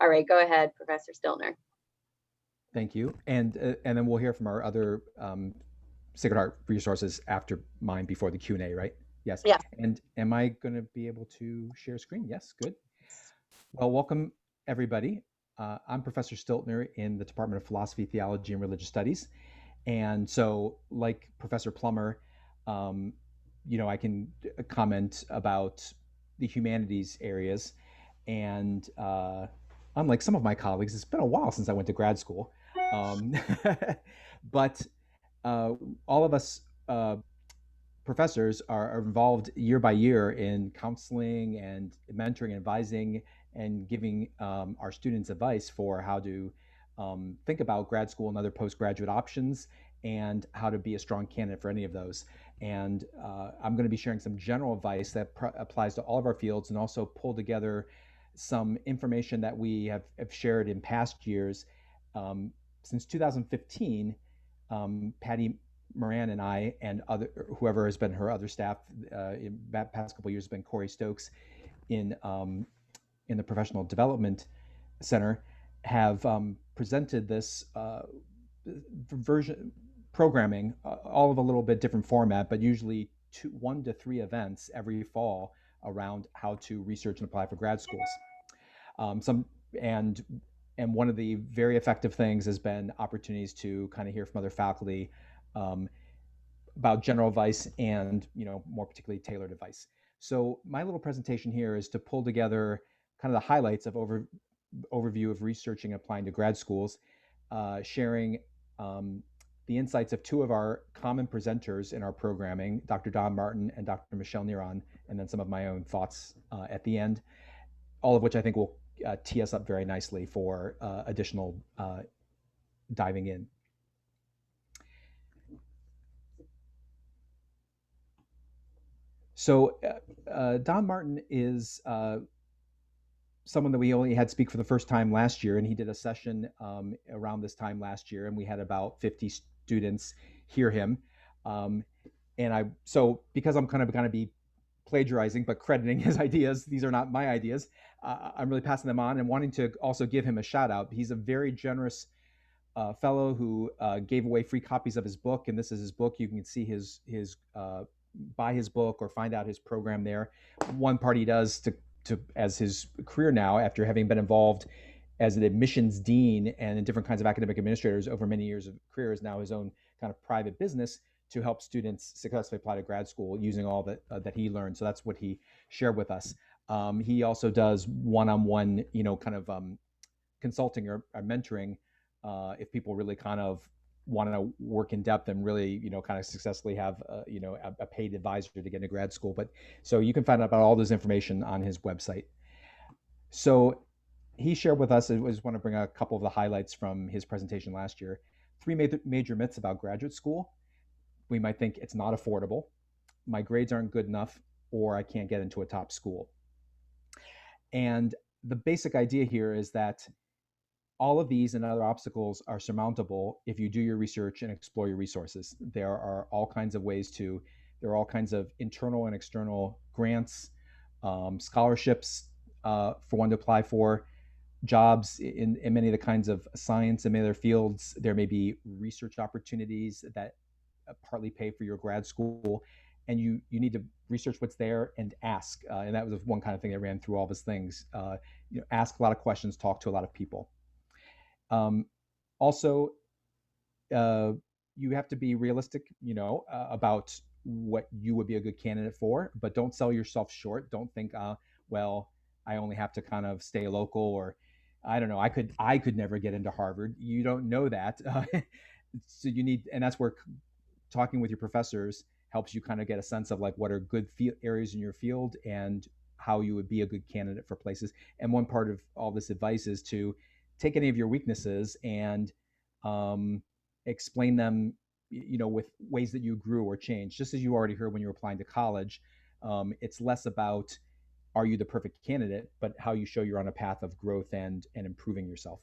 All right, go ahead, Professor Stiltner. Thank you. And then we'll hear from our other Sacred Heart resources after mine before the Q&A, right? Yes. Yeah. And am I going to be able to share screen? Yes, good. Well, welcome everybody. I'm Professor Stiltner in the Department of Philosophy, Theology, and Religious Studies. And so, like Professor Plummer, um, I can comment about the humanities areas. And unlike some of my colleagues, it's been a while since I went to grad school. Um, but uh, all of us professors are involved year by year in counseling and mentoring and advising and giving our students advice for how to think about grad school and other postgraduate options and how to be a strong candidate for any of those. And I'm going to be sharing some general advice that applies to all of our fields and also pull together some information that we have shared in past years. Since 2015, Patty Moran and I and other whoever has been her other staff in the past couple of years has been Corey Stokes in the Professional Development Center have presented this version programming, all of a little bit different format, but usually 1 to 3 events every fall around how to research and apply for grad schools. Some and and one of the very effective things has been opportunities to kind of hear from other faculty um, about general advice and more particularly tailored advice. So my little presentation here is to pull together kind of the highlights of overview of researching and applying to grad schools, sharing the insights of two of our common presenters in our programming, Dr. Don Martin and Dr. Michelle Neron, and then some of my own thoughts at the end, all of which I think will tee us up very nicely for additional diving in. So Don Martin is someone that we only had speak for the first time last year, and he did a session around this time last year, and we had about 50 students hear him. So because I'm kind of going to be plagiarizing but crediting his ideas, these are not my ideas. I'm really passing them on and wanting to also give him a shout out. He's a very generous fellow who gave away free copies of his book, and this is his book. You can see his buy his book or find out his program there. One part he does to as his career now, after having been involved as an admissions dean and in different kinds of academic administrators over many years of career, is now his own kind of private business to help students successfully apply to grad school using all that he learned. So that's what he shared with us. He also does one-on-one, kind of consulting or mentoring if people really kind of want to work in depth and really, kind of successfully have, a paid advisor to get into grad school. But so you can find out about all this information on his website. So he shared with us, I just want to bring a couple of the highlights from his presentation last year. 3 major myths about graduate school. We might think it's not affordable, my grades aren't good enough, or I can't get into a top school. And the basic idea here is that all of these and other obstacles are surmountable if you do your research and explore your resources. There are all kinds of internal and external grants, scholarships for one to apply for, jobs in many of the kinds of science and many other fields. There may be research opportunities that partly pay for your grad school, and you need to research what's there and ask. And that was one kind of thing that ran through all of his things. Ask a lot of questions, talk to a lot of people. Also, you have to be realistic, about what you would be a good candidate for, but don't sell yourself short. Don't think, well, I only have to kind of stay local, or I don't know, I could never get into Harvard. You don't know that. So you need, and that's where talking with your professors helps you kind of get a sense of like what are good areas in your field and how you would be a good candidate for places. And one part of all this advice is to take any of your weaknesses and explain them, with ways that you grew or changed. Just as you already heard when you were applying to college, it's less about are you the perfect candidate, but how you show you're on a path of growth and improving yourself.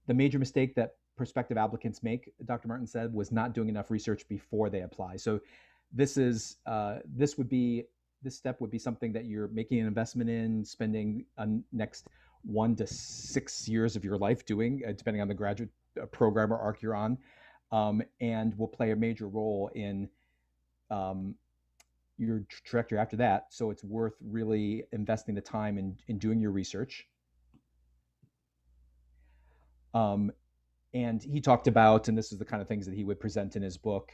The major mistake that prospective applicants make, Dr. Martin said, was not doing enough research before they apply. So this would be this step would be something that you're making an investment in, spending a next 1 to 6 years of your life doing, depending on the graduate program or arc you're on, and will play a major role in um, your trajectory after that. So it's worth really investing the time in doing your research. Um, and he talked about, and this is the kind of things that he would present in his book,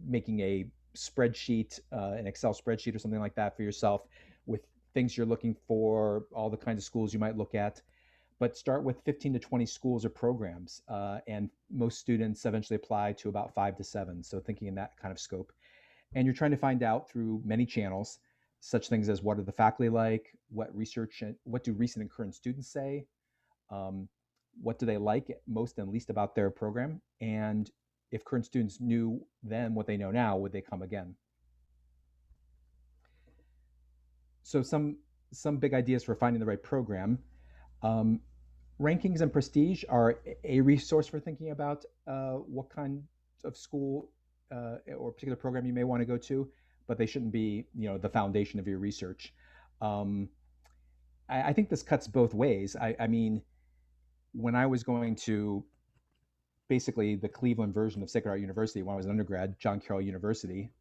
making a spreadsheet, an Excel spreadsheet or something like that for yourself with things you're looking for, all the kinds of schools you might look at. But start with 15 to 20 schools or programs, and most students eventually apply to about 5 to 7. So thinking in that kind of scope, and you're trying to find out through many channels, such things as what are the faculty like, what research, what do recent and current students say, um, what do they like most and least about their program, and if current students knew then what they know now, would they come again? So some big ideas for finding the right program. Um, Rankings and prestige are a resource for thinking about what kind of school or particular program you may want to go to, but they shouldn't be, the foundation of your research. Um, I think this cuts both ways. I mean, when I was going to basically the Cleveland version of Sacred Heart University when I was an undergrad, John Carroll University,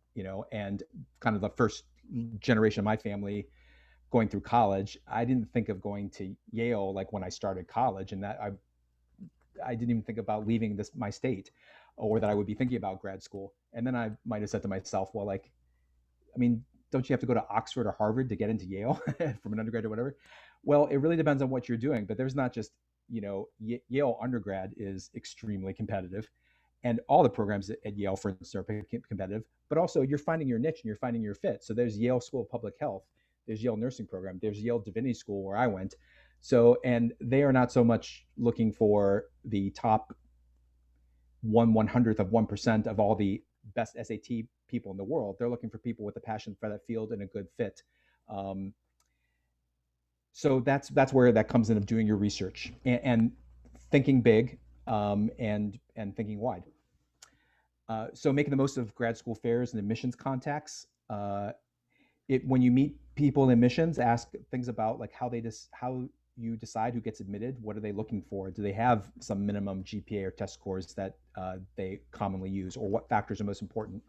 and kind of the first generation of my family going through college, I didn't think of going to Yale like when I started college, and that I didn't even think about leaving my state, or that I would be thinking about grad school. And then I might have said to myself, well, like, I mean, don't you have to go to Oxford or Harvard to get into Yale from an undergrad or whatever? Well, it really depends on what you're doing, but there's not just, Yale undergrad is extremely competitive, and all the programs at Yale, for instance, are competitive, but also you're finding your niche and you're finding your fit. So there's Yale School of Public Health, there's Yale Nursing Program, there's Yale Divinity School where I went. So, and they are not so much looking for the top 1/100th of 1% of all the best SAT people in the world. They're looking for people with a passion for that field and a good fit. Um, so that's where that comes in, of doing your research and thinking big, and thinking wide. So making the most of grad school fairs and admissions contacts. When you meet people in admissions, ask things about like how you decide who gets admitted. What are they looking for? Do they have some minimum GPA or test scores that they commonly use, or what factors are most important?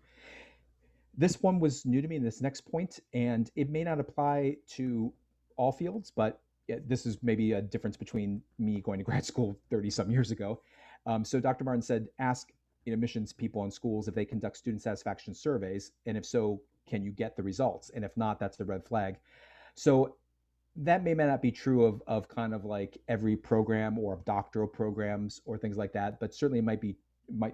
This one was new to me in this next point, and it may not apply to all fields, but this is maybe a difference between me going to grad school 30 some years ago. So Dr. Martin said, ask admissions people in schools if they conduct student satisfaction surveys, and if so, can you get the results? And if not, that's the red flag. So that may not be true of kind of like every program or of doctoral programs or things like that, but certainly might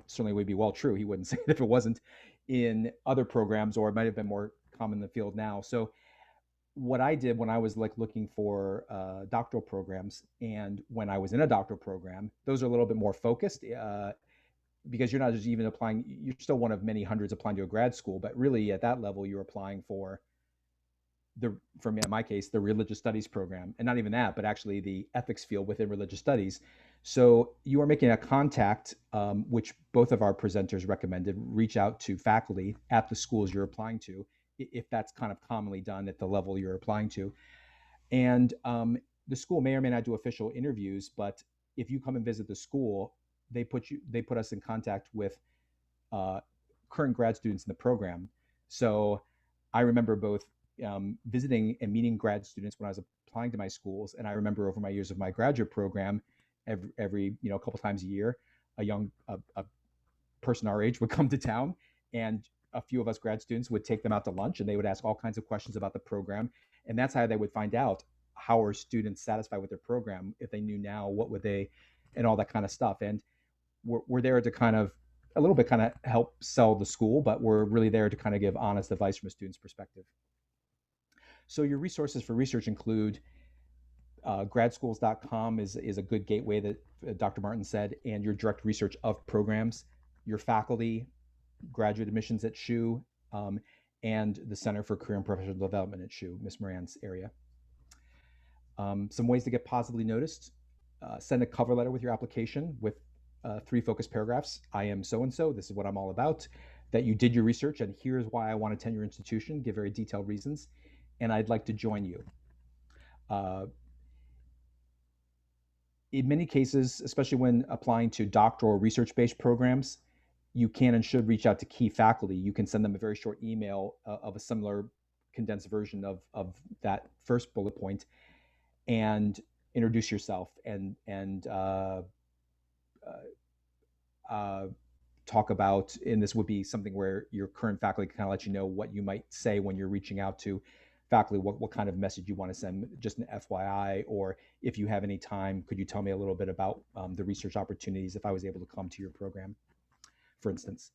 certainly would be well true. He wouldn't say it if it wasn't in other programs, or it might have been more common in the field now. So what I did when I was like looking for doctoral programs, and when I was in a doctoral program, those are a little bit more focused, because you're not just even applying, you're still one of many hundreds applying to a grad school, but really at that level, you're applying for for me, in my case, the religious studies program, and not even that, but actually the ethics field within religious studies. So you are making a contact, which both of our presenters recommended. Reach out to faculty at the schools you're applying to, if that's kind of commonly done at the level you're applying to. And the school may or may not do official interviews, but if you come and visit the school, they put us in contact with uh, current grad students in the program. So I remember both visiting and meeting grad students when I was applying to my schools, and I remember over my years of my graduate program, every a couple times a year, a person our age would come to town, and a few of us grad students would take them out to lunch, and they would ask all kinds of questions about the program, and that's how they would find out how are students satisfied with their program. If they knew now, what would they, and all that kind of stuff. And we're there to kind of a little bit kind of help sell the school, but we're really there to kind of give honest advice from a student's perspective. So your resources for research include gradschools.com is a good gateway, that Dr. Martin said, and your direct research of programs, your faculty, graduate admissions at SHU, and the Center for Career and Professional Development at SHU, Ms. Moran's area. Some ways to get positively noticed. Send a cover letter with your application with 3 focus paragraphs. I am so-and-so, this is what I'm all about. that you did your research, and here's why I want to attend your institution, give very detailed reasons, and I'd like to join you. Uh, in many cases, especially when applying to doctoral or research-based programs, you can and should reach out to key faculty. You can send them a very short email of a similar condensed version of that first bullet point, and introduce yourself and uh, talk about. And this would be something where your current faculty can kind of let you know what you might say when you're reaching out to faculty, what kind of message you want to send, just an FYI, or if you have any time, could you tell me a little bit about the research opportunities if I was able to come to your program, for instance.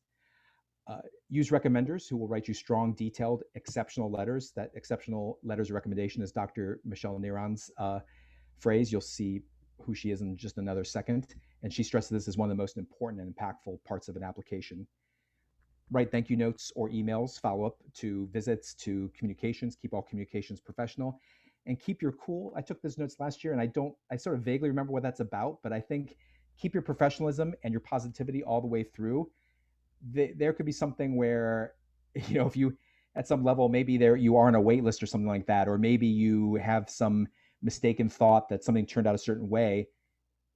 Uh, Use recommenders who will write you strong, detailed, exceptional letters. That exceptional letters of recommendation is Dr. Michelle Neron's phrase. You'll see who she is in just another second. And she stresses this as one of the most important and impactful parts of an application. Write thank you notes or emails, follow up to visits, to communications, keep all communications professional, and keep your cool. I took those notes last year and I sort of vaguely remember what that's about, but I think keep your professionalism and your positivity all the way through. There could be something where, if you, at some level, maybe there you are on a wait list or something like that, or maybe you have some mistaken thought that something turned out a certain way,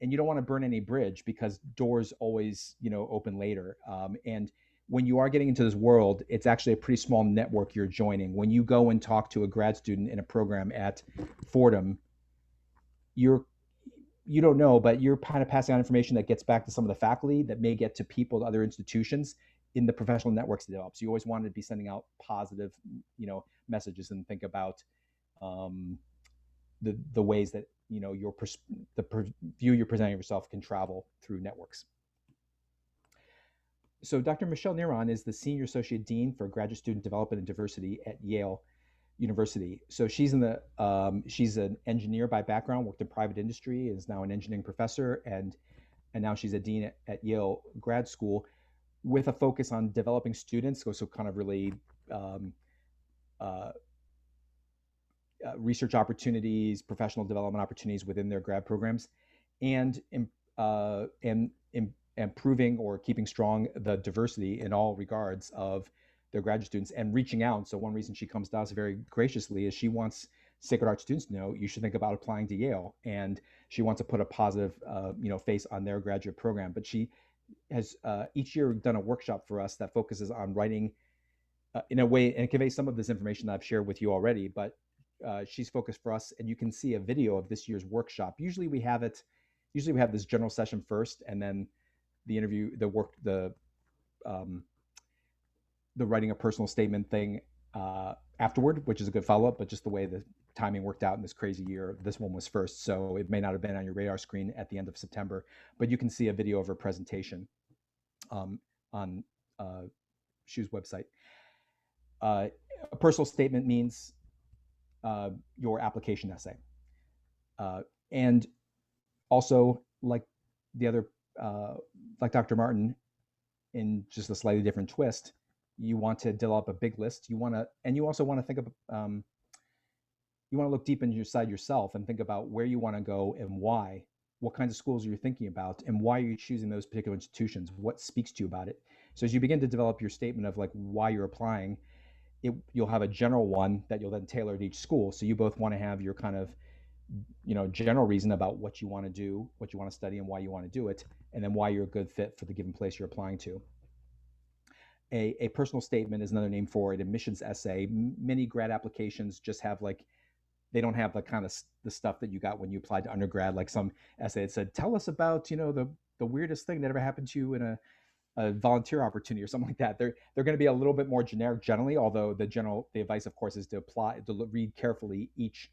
and you don't want to burn any bridge because doors always, open later. And when you are getting into this world, it's actually a pretty small network you're joining. When you go and talk to a grad student in a program at Fordham, you're you don't know, but you're kind of passing on information that gets back to some of the faculty that may get to people at other institutions in the professional networks develop. So you always want to be sending out positive, messages, and think about the ways that the view you're presenting of yourself can travel through networks. So Dr. Michelle Neron is the Senior Associate Dean for Graduate Student Development and Diversity at Yale University. So she's she's an engineer by background, worked in private industry, is now an engineering professor, and now she's a dean at Yale Grad School with a focus on developing students. So kind of really uh, research opportunities, professional development opportunities within their grad programs, and improving or keeping strong the diversity in all regards of their graduate students and reaching out. So one reason she comes to us very graciously is she wants Sacred Heart students to know you should think about applying to Yale, and she wants to put a positive, face on their graduate program. But she has each year done a workshop for us that focuses on writing in a way, and it conveys some of this information that I've shared with you already. But she's focused for us, and you can see a video of this year's workshop. Usually we have this general session first, and then the interview, the writing a personal statement thing afterward, which is a good follow-up. But just the way the timing worked out in this crazy year, this one was first, so it may not have been on your radar screen at the end of September. But you can see a video of her presentation on Shu's website. A personal statement means your application essay, and also like the other, like Dr. Martin, in just a slightly different twist, you want to develop a big list. You also want to think of, you want to look deep inside yourself and think about where you want to go and why, what kinds of schools you're thinking about, and why you're choosing those particular institutions, what speaks to you about it. So as you begin to develop your statement of like why you're applying, you'll have a general one that you'll then tailor to each school. So you both want to have your kind of, general reason about what you want to do, what you want to study, and why you want to do it, and then why you're a good fit for the given place you're applying to. A personal statement is another name for an admissions essay. Many grad applications just have they don't have the kind of the stuff that you got when you applied to undergrad, like some essay that said, tell us about, the weirdest thing that ever happened to you in a volunteer opportunity or something like that. They're going to be a little bit more generic generally, although the advice, of course, is to read carefully each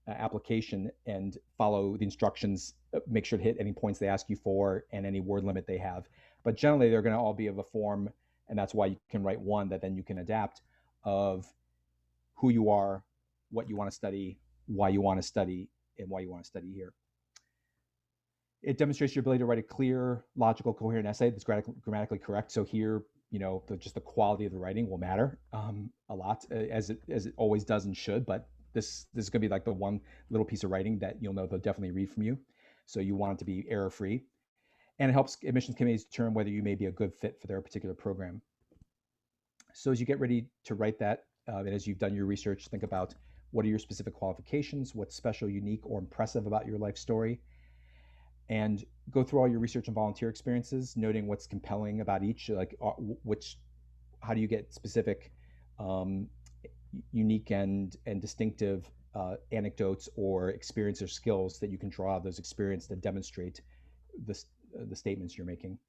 application and follow the instructions, make sure to hit any points they ask you for and any word limit they have. But generally, they're going to all be of a form, and that's why you can write one that then you can adapt, of who you are, what you want to study, why you want to study, and why you want to study here. It demonstrates your ability to write a clear, logical, coherent essay that's grammatically correct. So here, just the quality of the writing will matter a lot, as it always does and should. But this is going to be like the one little piece of writing that you'll know they'll definitely read from you. So you want it to be error-free. And it helps admissions committees determine whether you may be a good fit for their particular program. So as you get ready to write that, and as you've done your research, think about what are your specific qualifications, what's special, unique, or impressive about your life story, and go through all your research and volunteer experiences, noting what's compelling about each, like which, how do you get specific, um, unique and distinctive anecdotes or experience or skills that you can draw out of those experiences to demonstrate the, the statements you're making.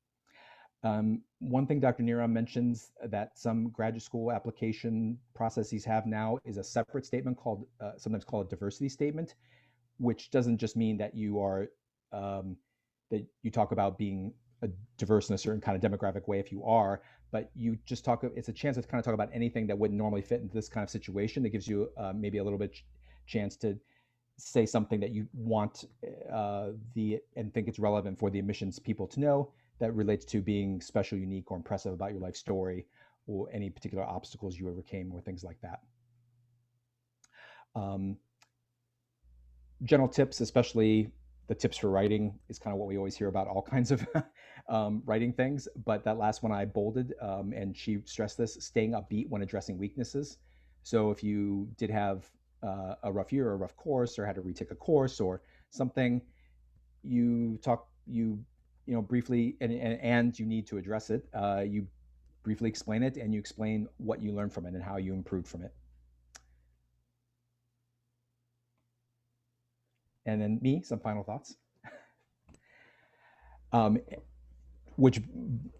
One thing Dr. Nira mentions that some graduate school application processes have now is a separate statement called, sometimes called a diversity statement, which doesn't just mean that you are, um, that you talk about being a diverse in a certain kind of demographic way if you are, but you just talk, it's a chance to kind of talk about anything that wouldn't normally fit into this kind of situation. That gives you maybe a little bit chance to say something that you want and think it's relevant for the admissions people to know, that relates to being special, unique, or impressive about your life story, or any particular obstacles you overcame, or things like that. Um, General tips, especially the tips for writing, is kind of what we always hear about all kinds of writing things. But that last one I bolded, and she stressed this: staying upbeat when addressing weaknesses. So if you did have a rough year or a rough course, or had to retake a course or something, you briefly, and you need to address it. You briefly explain it, and you explain what you learned from it and how you improved from it. And then some final thoughts, um, which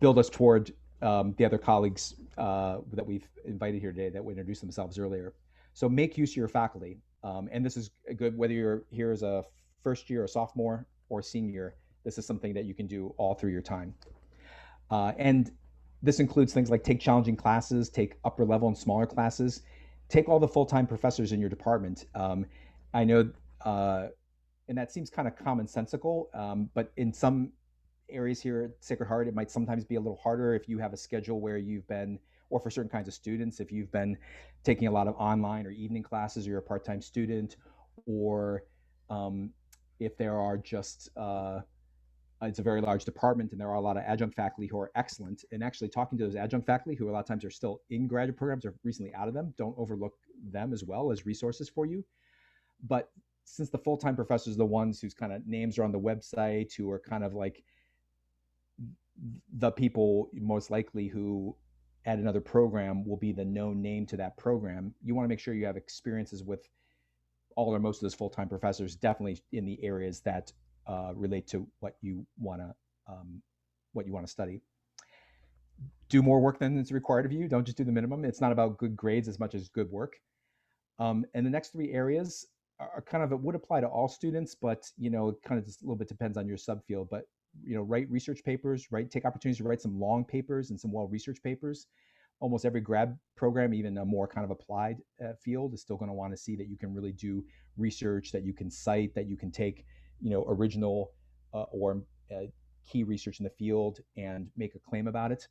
build us toward the other colleagues that we've invited here today that would introduce themselves earlier. So make use of your faculty. And this is good whether you're here as a first year, a sophomore, or senior. This is something that you can do all through your time. And this includes things like take challenging classes, take upper level and smaller classes, take all the full-time professors in your department. I know, and that seems kind of commonsensical, but in some areas here at Sacred Heart, it might sometimes be a little harder if you have a schedule where you've been, or for certain kinds of students, if you've been taking a lot of online or evening classes, or you're a part-time student, or if there are just it's a very large department and there are a lot of adjunct faculty who are excellent. And actually talking to those adjunct faculty who a lot of times are still in graduate programs or recently out of them, don't overlook them as well as resources for you. But since the full-time professors are the ones whose kind of names are on the website, who are kind of like the people most likely who at another program will be the known name to that program, you want to make sure you have experiences with all or most of those full-time professors, definitely in the areas that relate to what you want to study. Do more work than is required of you. Don't just do the minimum. It's not about good grades as much as good work. And the next three areas are kind of, it would apply to all students, but it kind of just a little bit depends on your subfield. But write research papers, take opportunities to write some long papers and some well-researched papers. Almost every grad program, even a more kind of applied field, is still going to want to see that you can really do research, that you can cite, that you can take original or key research in the field and make a claim about it.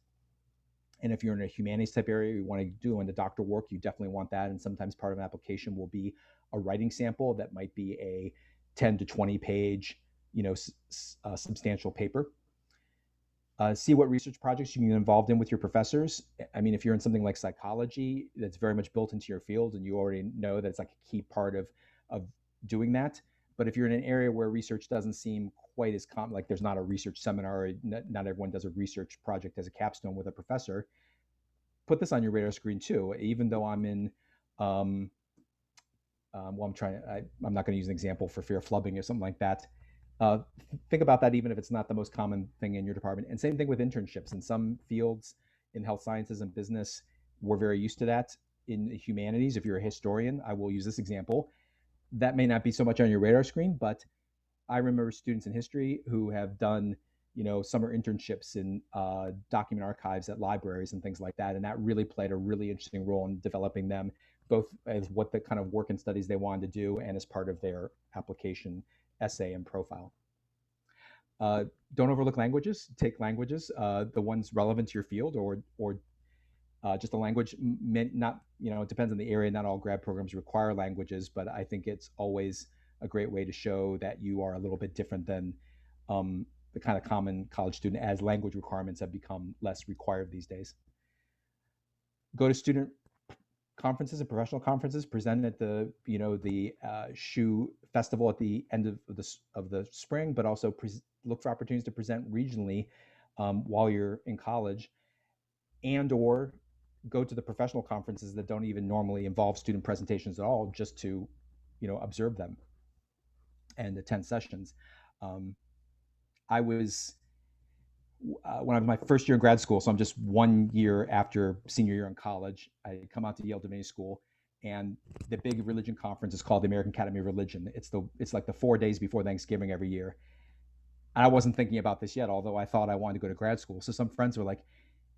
And if you're in a humanities type area, you want to do in the doctoral work, you definitely want that. And sometimes part of an application will be a writing sample that might be a 10 to 20 page, substantial paper. See what research projects you can get involved in with your professors. I mean, if you're in something like psychology, that's very much built into your field, and you already know that it's like a key part of doing that. But if you're in an area where research doesn't seem quite as common, like there's not a research seminar, or not everyone does a research project as a capstone with a professor, put this on your radar screen too. Even though I'm in, I'm not going to use an example for fear of flubbing or something like that. Think about that, even if it's not the most common thing in your department. And same thing with internships. In some fields, in health sciences and business, we're very used to that. In humanities, if you're a historian, I will use this example. That may not be so much on your radar screen, but I remember students in history who have done, summer internships in document archives at libraries and things like that. And that really played a really interesting role in developing them, both as what the kind of work and studies they wanted to do and as part of their application essay and profile. Don't overlook languages. Take languages, the ones relevant to your field, or just a language. Not, it depends on the area. Not all grad programs require languages, but I think it's always a great way to show that you are a little bit different than the kind of common college student, as language requirements have become less required these days. go to student conferences and professional conferences, present at the the shoe festival at the end of the spring, but also look for opportunities to present regionally while you're in college, and or go to the professional conferences that don't even normally involve student presentations at all, just to observe them and attend sessions. I was when I was my first year in grad school, so I'm just 1 year after senior year in college, I come out to Yale Divinity School, and the big religion conference is called the American Academy of Religion. It's like the 4 days before Thanksgiving every year. And I wasn't thinking about this yet, although I thought I wanted to go to grad school. So some friends were like,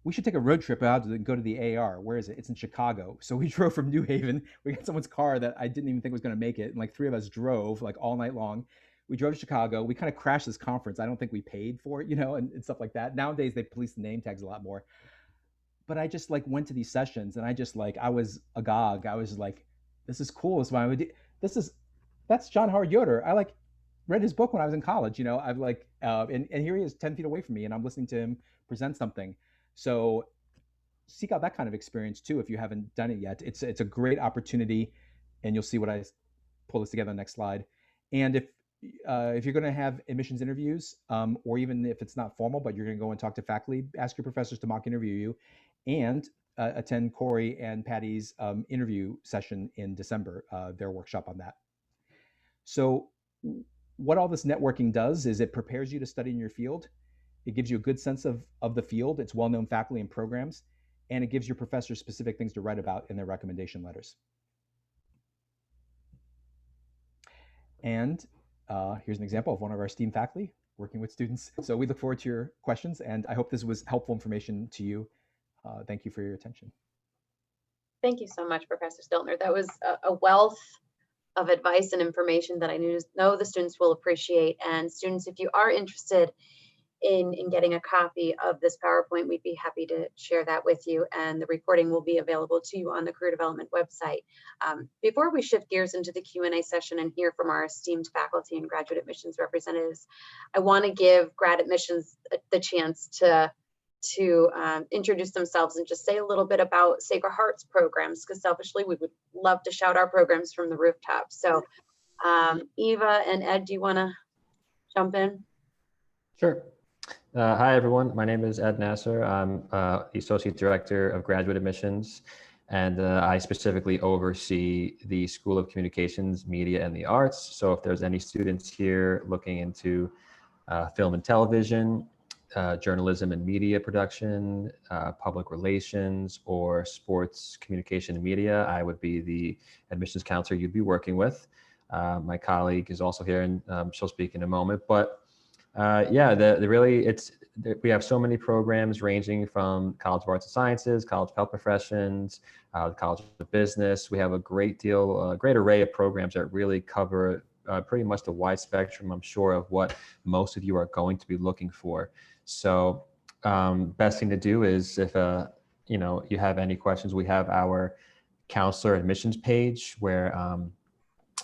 we should take a road trip out and go to the AR. Where is it? It's in Chicago. So we drove from New Haven. We got someone's car that I didn't even think was going to make it. And like three of us drove like all night long. We drove to Chicago. We kind of crashed this conference. I don't think we paid for it, and stuff like that. Nowadays they police the name tags a lot more. But I just like went to these sessions, and I was agog. I was like, this is cool. This is why I would do. That's John Howard Yoder. I like read his book when I was in college. I've like, and here he is 10 feet away from me, and I'm listening to him present something. So seek out that kind of experience too if you haven't done it yet. It's a great opportunity, and you'll see what I pull this together on the next slide. And if you're going to have admissions interviews, or even if it's not formal, but you're going to go and talk to faculty, ask your professors to mock interview you, and attend Corey and Patty's interview session in December, their workshop on that. So what all this networking does is it prepares you to study in your field. It gives you a good sense of the field, its well-known faculty and programs, and it gives your professors specific things to write about in their recommendation letters. And here's an example of one of our esteemed faculty working with students. So we look forward to your questions, and I hope this was helpful information to you. Thank you for your attention. Thank you so much, Professor Stiltner. That was a wealth of advice and information that I know the students will appreciate. And students, if you are interested in getting a copy of this PowerPoint, we'd be happy to share that with you, and the recording will be available to you on the Career Development website. Before we shift gears into the Q&A session and hear from our esteemed faculty and graduate admissions representatives, I want to give grad admissions the chance to introduce themselves and just say a little bit about Sacred Heart's programs, because selfishly we would love to shout our programs from the rooftops. So Eva and Ed, do you want to jump in? Sure. Hi, everyone. My name is Ed Nasser. I'm the Associate Director of Graduate Admissions, and I specifically oversee the School of Communications, Media, and the Arts. So if there's any students here looking into film and television, journalism and media production, public relations, or sports communication and media, I would be the admissions counselor you'd be working with. My colleague is also here, and she'll speak in a moment. But yeah, we have so many programs ranging from College of Arts and Sciences, College of Health Professions, College of Business. We have a great array of programs that really cover pretty much the wide spectrum, I'm sure, of what most of you are going to be looking for. So best thing to do is if you have any questions, we have our counselor admissions page where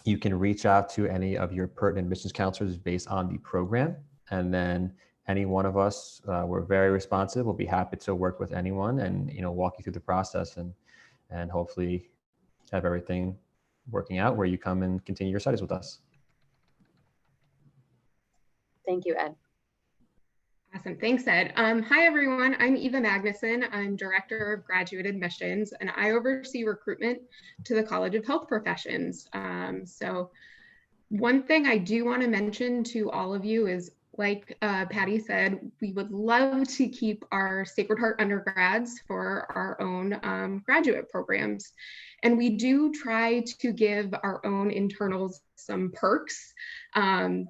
you can reach out to any of your pertinent admissions counselors based on the program. And then any one of us, we're very responsive. We'll be happy to work with anyone and walk you through the process and hopefully have everything working out where you come and continue your studies with us. Thank you, Ed. Awesome, thanks, Ed. Hi, everyone. I'm Eva Magnuson. I'm Director of Graduate Admissions, and I oversee recruitment to the College of Health Professions. So one thing I do want to mention to all of you is, like Patty said, we would love to keep our Sacred Heart undergrads for our own graduate programs. And we do try to give our own internals some perks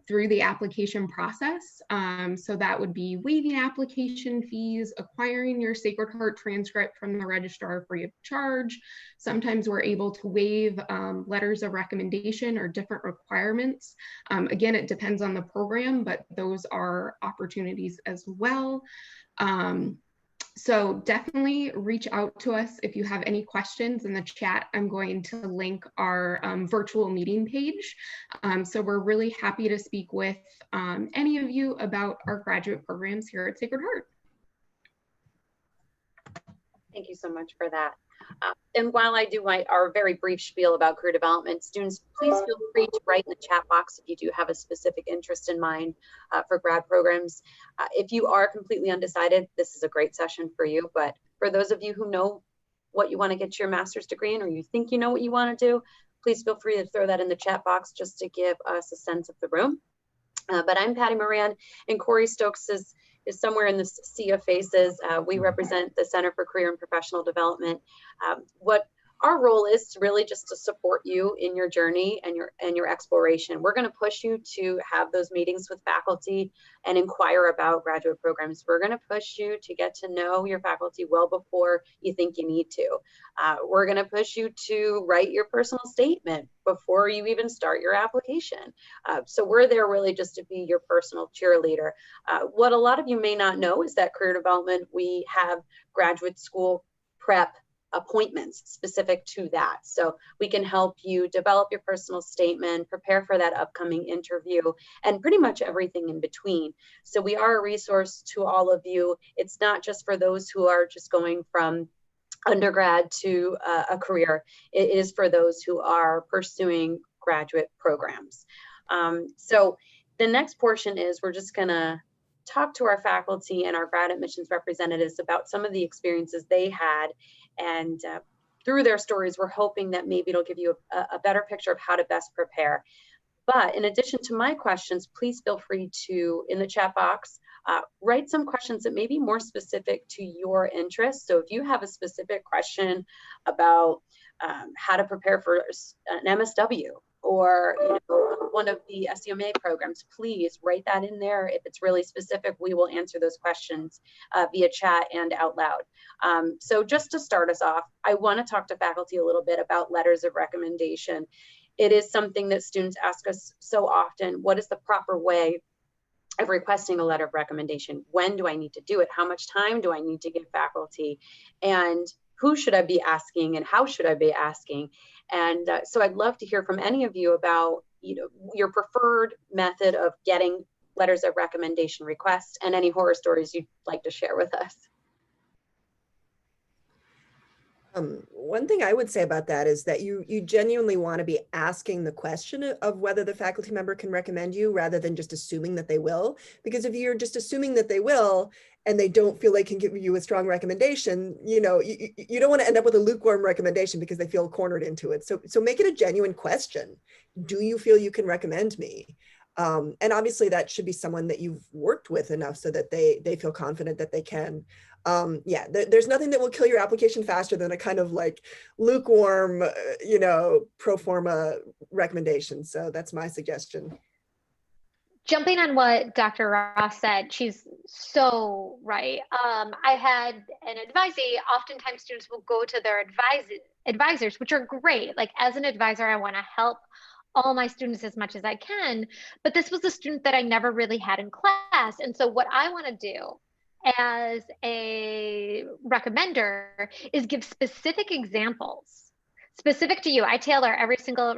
through the application process. So that would be waiving application fees, acquiring your Sacred Heart transcript from the registrar free of charge. Sometimes we're able to waive letters of recommendation or different requirements. Again, it depends on the program, but those are opportunities as well. So definitely reach out to us if you have any questions. In the chat, I'm going to link our virtual meeting page. So we're really happy to speak with any of you about our graduate programs here at Sacred Heart. Thank you so much for that. And while I do our very brief spiel about career development, students, please feel free to write in the chat box if you do have a specific interest in mind for grad programs. If you are completely undecided, this is a great session for you. But for those of you who know what you want to get your master's degree in, or you think you know what you want to do, please feel free to throw that in the chat box just to give us a sense of the room. But I'm Patty Moran, and Corey Stokes is somewhere in this sea of faces. We represent the Center for Career and Professional Development. What our role is really just to support you in your journey and your exploration. We're going to push you to have those meetings with faculty and inquire about graduate programs. We're going to push you to get to know your faculty well before you think you need to. We're going to push you to write your personal statement before you even start your application. So we're there really just to be your personal cheerleader. What a lot of you may not know is that career development, we have graduate school prep appointments specific to that. So we can help you develop your personal statement, prepare for that upcoming interview, and pretty much everything in between. So we are a resource to all of you. It's not just for those who are just going from undergrad to a career. It is for those who are pursuing graduate programs. So the next portion is we're just gonna talk to our faculty and our grad admissions representatives about some of the experiences they had, and through their stories, we're hoping that maybe it'll give you a better picture of how to best prepare. But in addition to my questions, please feel free to, in the chat box, write some questions that may be more specific to your interests. So if you have a specific question about how to prepare for an MSW, or one of the SUMA programs, please write that in there. If it's really specific, we will answer those questions via chat and out loud. So just to start us off, I want to talk to faculty a little bit about letters of recommendation. It is something that students ask us so often. What is the proper way of requesting a letter of recommendation? When do I need to do it? How much time do I need to give faculty? And who should I be asking, and how should I be asking? And so I'd love to hear from any of you about your preferred method of getting letters of recommendation requests, and any horror stories you'd like to share with us. One thing I would say about that is that you genuinely want to be asking the question of whether the faculty member can recommend you, rather than just assuming that they will. Because if you're just assuming that they will and they don't feel they can give you a strong recommendation, you don't want to end up with a lukewarm recommendation because they feel cornered into it. So make it a genuine question. Do you feel you can recommend me? And obviously that should be someone that you've worked with enough so that they feel confident that they can. Yeah, there's nothing that will kill your application faster than a kind of like lukewarm, pro forma recommendation. So that's my suggestion. Jumping on what Dr. Ross said, she's so right. I had an advisee. Oftentimes students will go to their advisors, which are great. Like, as an advisor, I want to help all my students as much as I can, but this was a student that I never really had in class. And so what I want to do as a recommender is give specific examples, specific to you. I tailor every single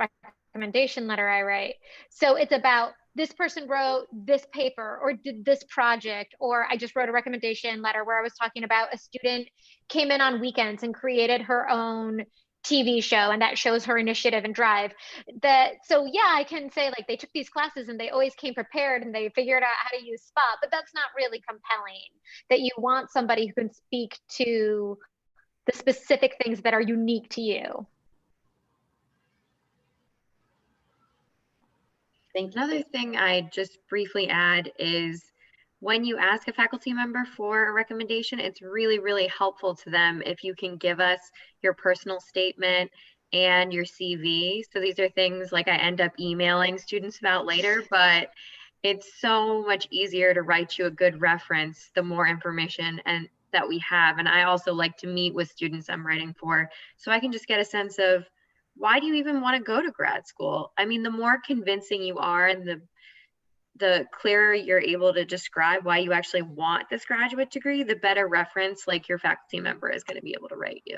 recommendation letter I write. So it's about, this person wrote this paper or did this project, or I just wrote a recommendation letter where I was talking about a student came in on weekends and created her own TV show, and that shows her initiative and drive. So yeah, I can say like they took these classes and they always came prepared and they figured out how to use Spot, but that's not really compelling. That you want somebody who can speak to the specific things that are unique to you. Thank you. Another thing I'd just briefly add is, when you ask a faculty member for a recommendation, it's really, really helpful to them if you can give us your personal statement and your CV. So these are things like I end up emailing students about later, but it's so much easier to write you a good reference the more information that we have. And I also like to meet with students I'm writing for, so I can just get a sense of, why do you even want to go to grad school? I mean, the more convincing you are and the clearer you're able to describe why you actually want this graduate degree, the better reference like your faculty member is going to be able to write you.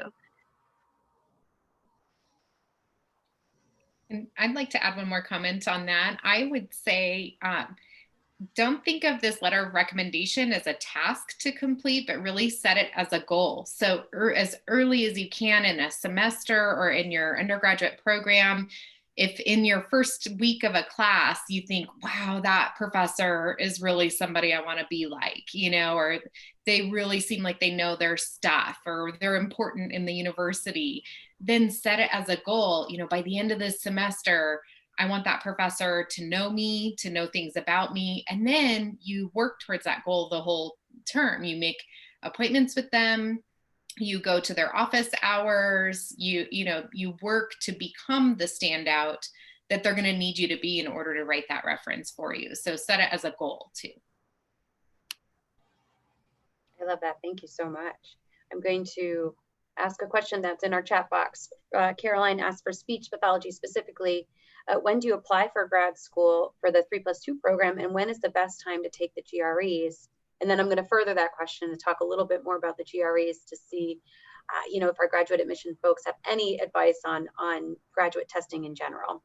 And I'd like to add one more comment on that. I would say don't think of this letter of recommendation as a task to complete, but really set it as a goal. So as early as you can in a semester or in your undergraduate program, if in your first week of a class, you think, wow, that professor is really somebody I want to be like, or they really seem like they know their stuff or they're important in the university, then set it as a goal. By the end of this semester, I want that professor to know me, to know things about me. And then you work towards that goal the whole term. You make appointments with them, you go to their office hours, you work to become the standout that they're going to need you to be in order to write that reference for you. So set it as a goal too. I love that. Thank you so much. I'm going to ask a question that's in our chat box. Caroline asked for speech pathology specifically. When do you apply for grad school for the 3+2 program, and when is the best time to take the GREs? And then I'm going to further that question and talk a little bit more about the GREs to see, if our graduate admission folks have any advice on graduate testing in general.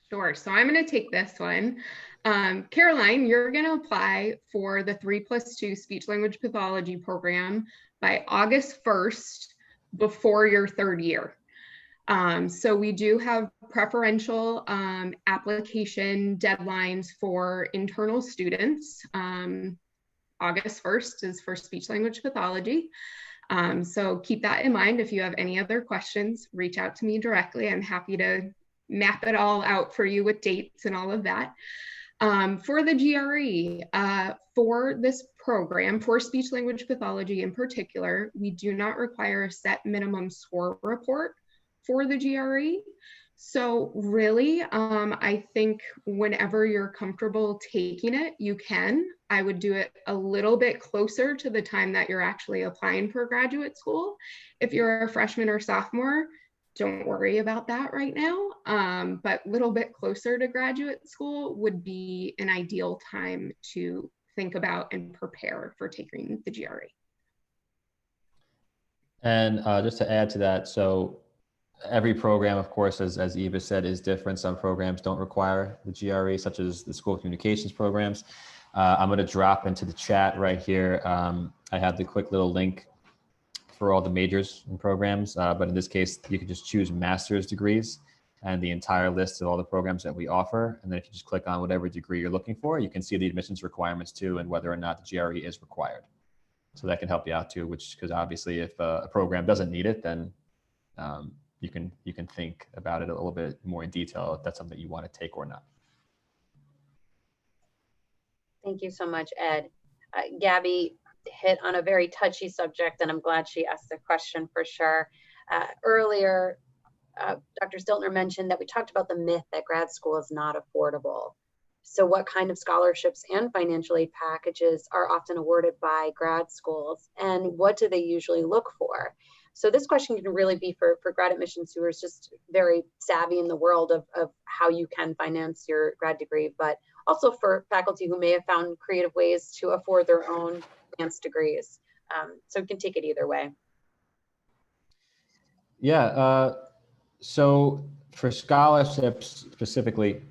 Sure. So I'm going to take this one. Caroline, you're going to apply for the 3+2 speech language pathology program by August 1st before your third year. So we do have preferential application deadlines for internal students. August 1st is for speech language pathology. So keep that in mind. If you have any other questions, reach out to me directly. I'm happy to map it all out for you with dates and all of that. For the GRE, for this program, for speech language pathology in particular, we do not require a set minimum score report for the GRE. So really, I think whenever you're comfortable taking it, you can. I would do it a little bit closer to the time that you're actually applying for graduate school. If you're a freshman or sophomore, don't worry about that right now. But a little bit closer to graduate school would be an ideal time to think about and prepare for taking the GRE. And just to add to that, so every program, of course, as Eva said, is different. Some programs don't require the GRE, such as the school communications programs. I'm going to drop into the chat right here. I have the quick little link for all the majors and programs, but in this case, you can just choose master's degrees and the entire list of all the programs that we offer. And then if you just click on whatever degree you're looking for, you can see the admissions requirements too, and whether or not the GRE is required. So that can help you out too, because obviously if a program doesn't need it, then you can think about it a little bit more in detail if that's something you want to take or not. Thank you so much, Ed. Gabby hit on a very touchy subject, and I'm glad she asked the question for sure. Earlier, Dr. Stiltner mentioned that we talked about the myth that grad school is not affordable. So what kind of scholarships and financial aid packages are often awarded by grad schools, and what do they usually look for? So this question can really be for grad admissions who are just very savvy in the world of how you can finance your grad degree, but also for faculty who may have found creative ways to afford their own advanced degrees. So you can take it either way. Yeah, so for scholarships specifically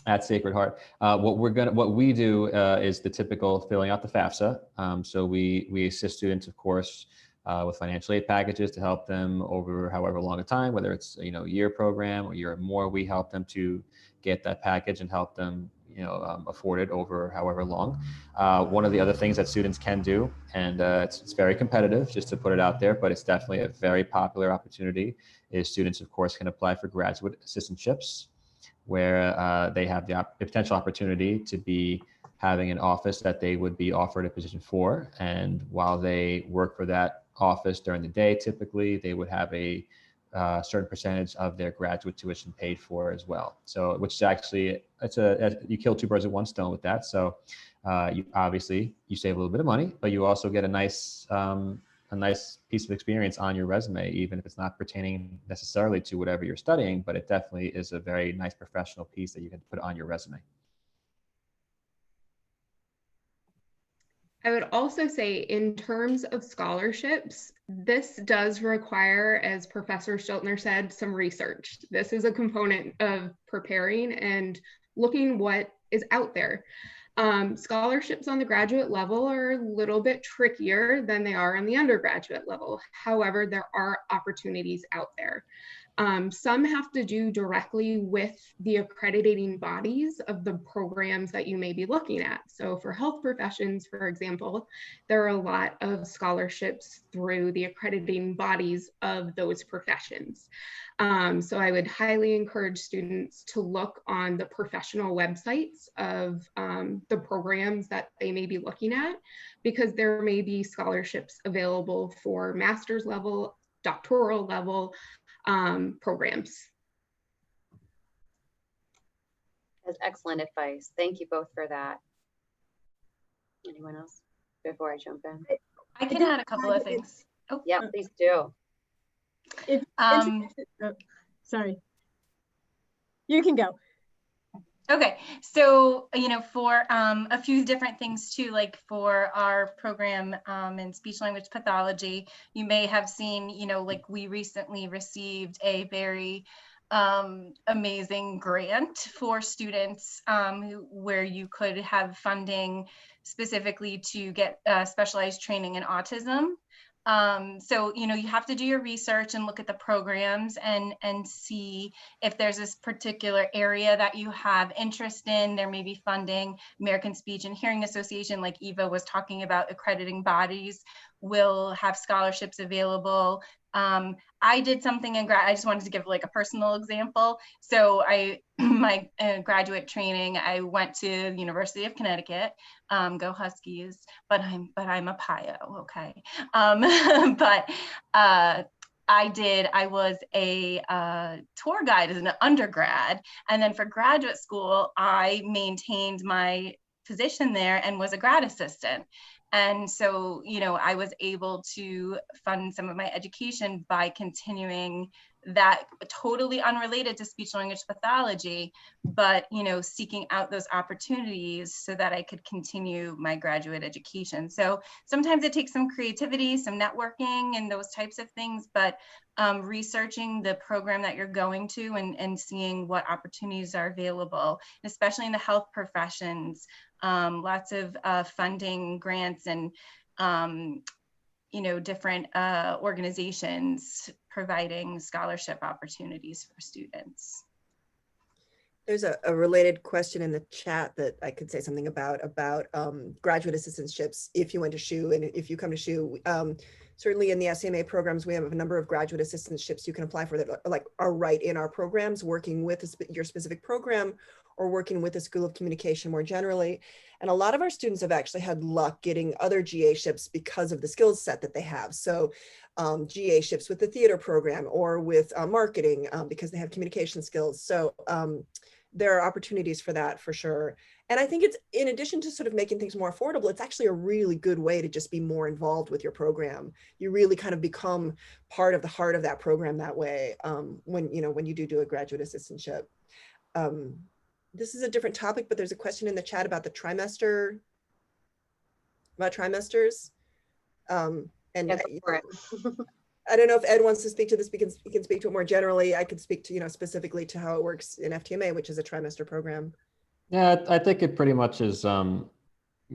at Sacred Heart, what we do is the typical filling out the FAFSA. So we assist students, of course, with financial aid packages to help them over however long a time, whether it's a year program or year or more. We help them to get that package and help them afford it over however long. One of the other things that students can do, and it's very competitive, just to put it out there, but it's definitely a very popular opportunity, is students, of course, can apply for graduate assistantships, where they have the potential opportunity to be having an office that they would be offered a position for. And while they work for that office during the day, typically they would have a certain percentage of their graduate tuition paid for as well. So, which is actually, you kill two birds with one stone with that. So you save a little bit of money, but you also get a nice piece of experience on your resume, even if it's not pertaining necessarily to whatever you're studying, but it definitely is a very nice professional piece that you can put on your resume. I would also say, in terms of scholarships, this does require, as Professor Stiltner said, some research. This is a component of preparing and looking what is out there. Scholarships on the graduate level are a little bit trickier than they are on the undergraduate level. However, there are opportunities out there. Some have to do directly with the accrediting bodies of the programs that you may be looking at. So for health professions, for example, there are a lot of scholarships through the accrediting bodies of those professions. So I would highly encourage students to look on the professional websites of the programs that they may be looking at, because there may be scholarships available for master's level, doctoral level programs. That's excellent advice. Thank you both for that. Anyone else before I jump in? I can add a couple of things. Oh, yeah, please do. Sorry. You can go. Okay, so, you know, for a few different things too, like for our program in speech language pathology, you may have seen, you know, like we recently received a very amazing grant for students where you could have funding specifically to get specialized training in autism. So, you know, you have to do your research and look at the programs and see if there's this particular area that you have interest in. There may be funding. American Speech and Hearing Association, like Eva was talking about, accrediting bodies will have scholarships available. I did something in grad. I just wanted to give like a personal example. So my graduate training, I went to the University of Connecticut, go Huskies, but I'm a PIO, okay. But I was a tour guide as an undergrad. And then for graduate school, I maintained my position there and was a grad assistant. And so, you know, I was able to fund some of my education by continuing that, totally unrelated to speech language pathology, but, you know, seeking out those opportunities so that I could continue my graduate education. So sometimes it takes some creativity, some networking and those types of things, but researching the program that you're going to and seeing what opportunities are available, especially in the health professions. Lots of funding, grants, and you know, different organizations providing scholarship opportunities for students. There's a related question in the chat that I could say something about graduate assistantships if you went to SHU and if you come to SHU. Certainly in the SCMA programs, we have a number of graduate assistantships you can apply for that are right in our programs, working with your specific program or working with the School of Communication more generally. And a lot of our students have actually had luck getting other GA-ships because of the skills set that they have. So GA-ships with the theater program or with marketing because they have communication skills. So there are opportunities for that for sure. And I think it's, in addition to sort of making things more affordable, it's actually a really good way to just be more involved with your program. You really kind of become part of the heart of that program that way when you do a graduate assistantship. This is a different topic, but there's a question in the chat about trimesters. And Yeah, I don't know if Ed wants to speak to this because he can speak to it more generally. I could speak to, specifically to how it works in FTMA, which is a trimester program. Yeah, I think it pretty much is we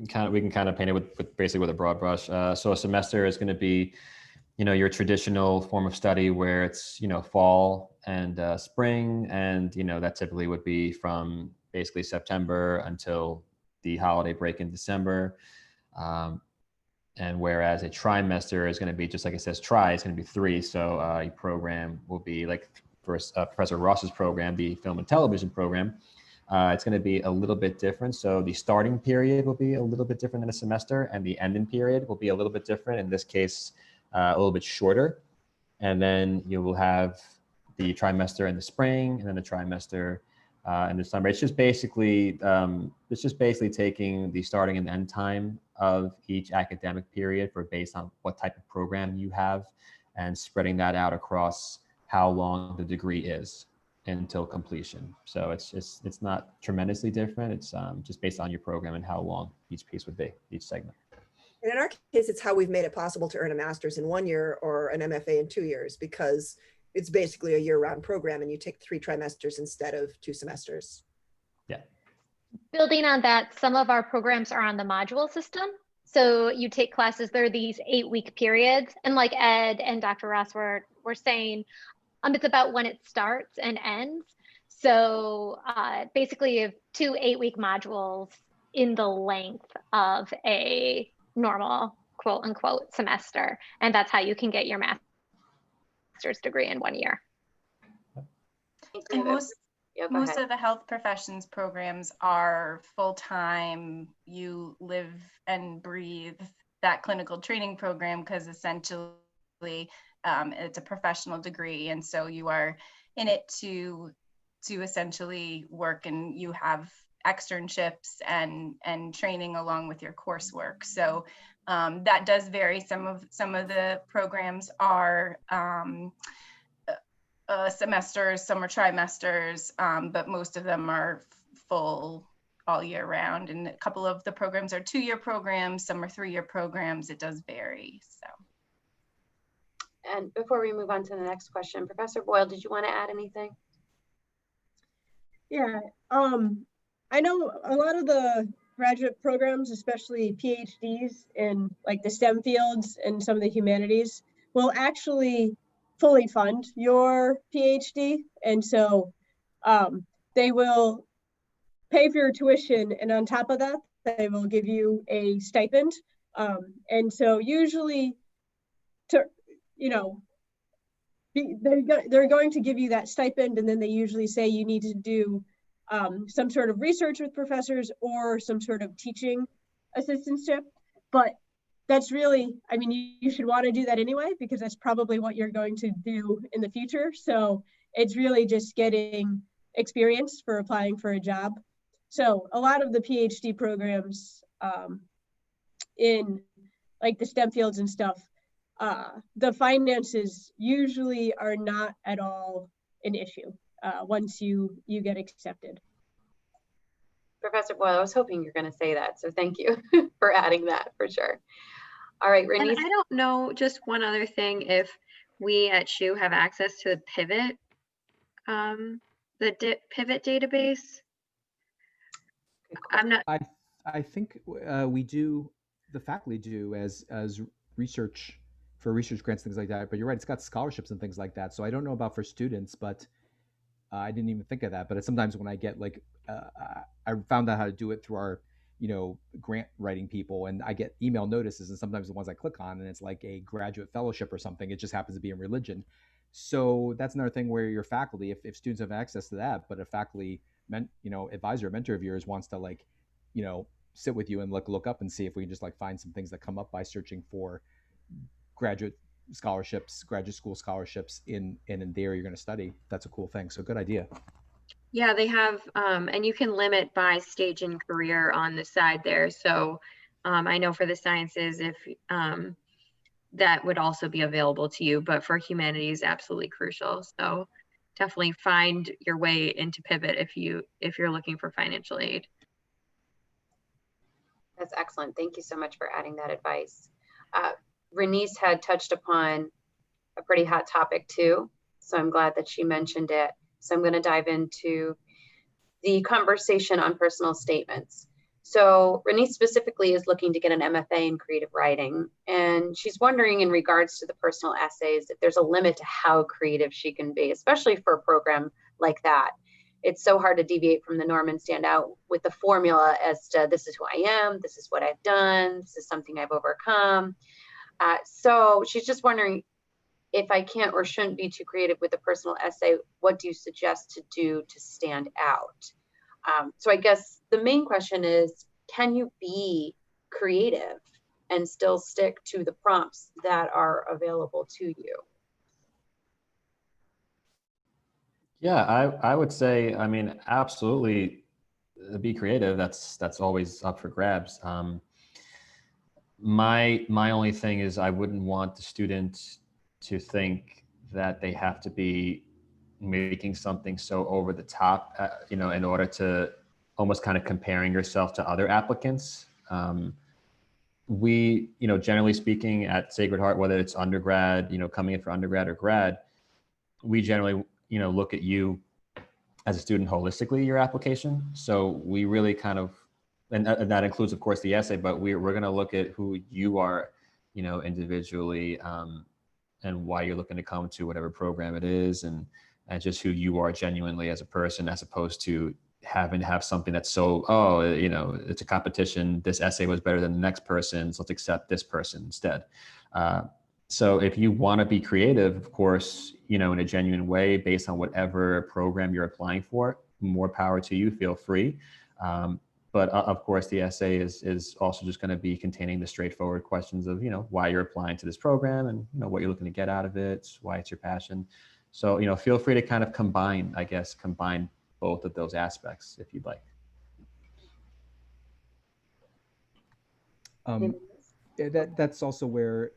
can kind of paint it with basically with a broad brush. So a semester is going to be, your traditional form of study where it's, fall and spring. And, that typically would be from basically September until the holiday break in December. And whereas a trimester is going to be, just like it says, it's going to be 3. So a program will be like for Professor Ross's program, the film and television program. It's going to be a little bit different. So the starting period will be a little bit different than a semester, and the ending period will be a little bit different. In this case, a little bit shorter. And then you will have the trimester in the spring, and then the trimester in the summer. It's just basically taking the starting and end time of each academic period based on what type of program you have, and spreading that out across how long the degree is until completion. So it's not tremendously different. It's just based on your program and how long each piece would be, each segment. And in our case, it's how we've made it possible to earn a master's in 1 year or an MFA in 2 years, because it's basically a year-round program and you take 3 trimesters instead of 2 semesters. Yeah. building on that, some of our programs are on the module system. So you take classes, there are these 8-week periods. And like Ed and Dr. Ross were saying, it's about when it starts and ends. So basically you have 2 8-week modules in the length of a normal quote unquote semester. And that's how you can get your master's degree in 1 year. And Yeah, go most ahead. of the health professions programs are full-time. You live and breathe that clinical training program because essentially it's a professional degree. And so you are in it to essentially work, and you have externships and training along with your coursework. So that does vary. Some of the programs are semesters, some are trimesters, but most of them are full all year round. And a couple of the programs are 2-year programs, some are 3-year programs. It does vary. So. And before we move on to the next question, Professor Boyle, did you want to add anything? Yeah, I know a lot of the graduate programs, especially PhDs in like the STEM fields and some of the humanities, will actually fully fund your PhD. And so they will pay for your tuition, and on top of that, they will give you a stipend. And so usually, they're going to give you that stipend, and then they usually say you need to do some sort of research with professors or some sort of teaching assistantship. But that's really, I mean, you should want to do that anyway, because that's probably what you're going to do in the future. So it's really just getting experience for applying for a job. So a lot of the PhD programs in like the STEM fields and stuff, the finances usually are not at all an issue once you get accepted. Professor Boyle, I was hoping you're going to say that, so thank you for adding that for sure. All right, Renee. And I don't know, just one other thing, if we at SHU have access to the Pivot, Pivot database. I'm not. I think we do. The faculty do as research for research grants, things like that. But you're right; it's got scholarships and things like that. So I don't know about for students, but I didn't even think of that. But sometimes when I get like, I found out how to do it through our, grant writing people, and I get email notices, and sometimes the ones I click on, and it's like a graduate fellowship or something. It just happens to be in religion. So that's another thing where your faculty, if students have access to that, but a faculty, advisor or mentor of yours wants to like, sit with you and look up and see if we can just like find some things that come up by searching for graduate scholarships, graduate school scholarships in the area you're going to study. That's a cool thing. So good idea. Yeah, they have, and you can limit by stage in career on the side there. So I know for the sciences, if that would also be available to you, but for humanities, absolutely crucial. So definitely find your way into Pivot if you're looking for financial aid. That's excellent. Thank you so much for adding that advice. Renice had touched upon a pretty hot topic too, so I'm glad that she mentioned it. So I'm going to dive into the conversation on personal statements. So Renice specifically is looking to get an MFA in creative writing, and she's wondering in regards to the personal essays if there's a limit to how creative she can be, especially for a program like that. It's so hard to deviate from the norm and stand out with the formula as to this is who I am, this is what I've done, this is something I've overcome. So she's just wondering if I can't or shouldn't be too creative with a personal essay, what do you suggest to do to stand out? So I guess the main question is, can you be creative and still stick to the prompts that are available to you? Yeah, I would say, I mean, absolutely be creative. That's always up for grabs. My only thing is I wouldn't want the student to think that they have to be making something so over the top, in order to almost kind of comparing yourself to other applicants. We, generally speaking at Sacred Heart, whether it's undergrad, coming in for undergrad or grad, we generally, look at you as a student holistically your application. So we really kind of, and that includes, of course, the essay, but we're going to look at who you are, you know, individually, and why you're looking to come to whatever program it is, and just who you are genuinely as a person, as opposed to having to have something that's so, oh, you know, it's a competition. This essay was better than the next person's. Let's accept this person instead. So if you want to be creative, of course, you know, in a genuine way, based on whatever program you're applying for, more power to you, feel free. But of course, the essay is also just going to be containing the straightforward questions of, you know, why you're applying to this program, and, you know, what you're looking to get out of it, why it's your passion. So, you know, feel free to kind of combine both of those aspects if you'd like. That's also where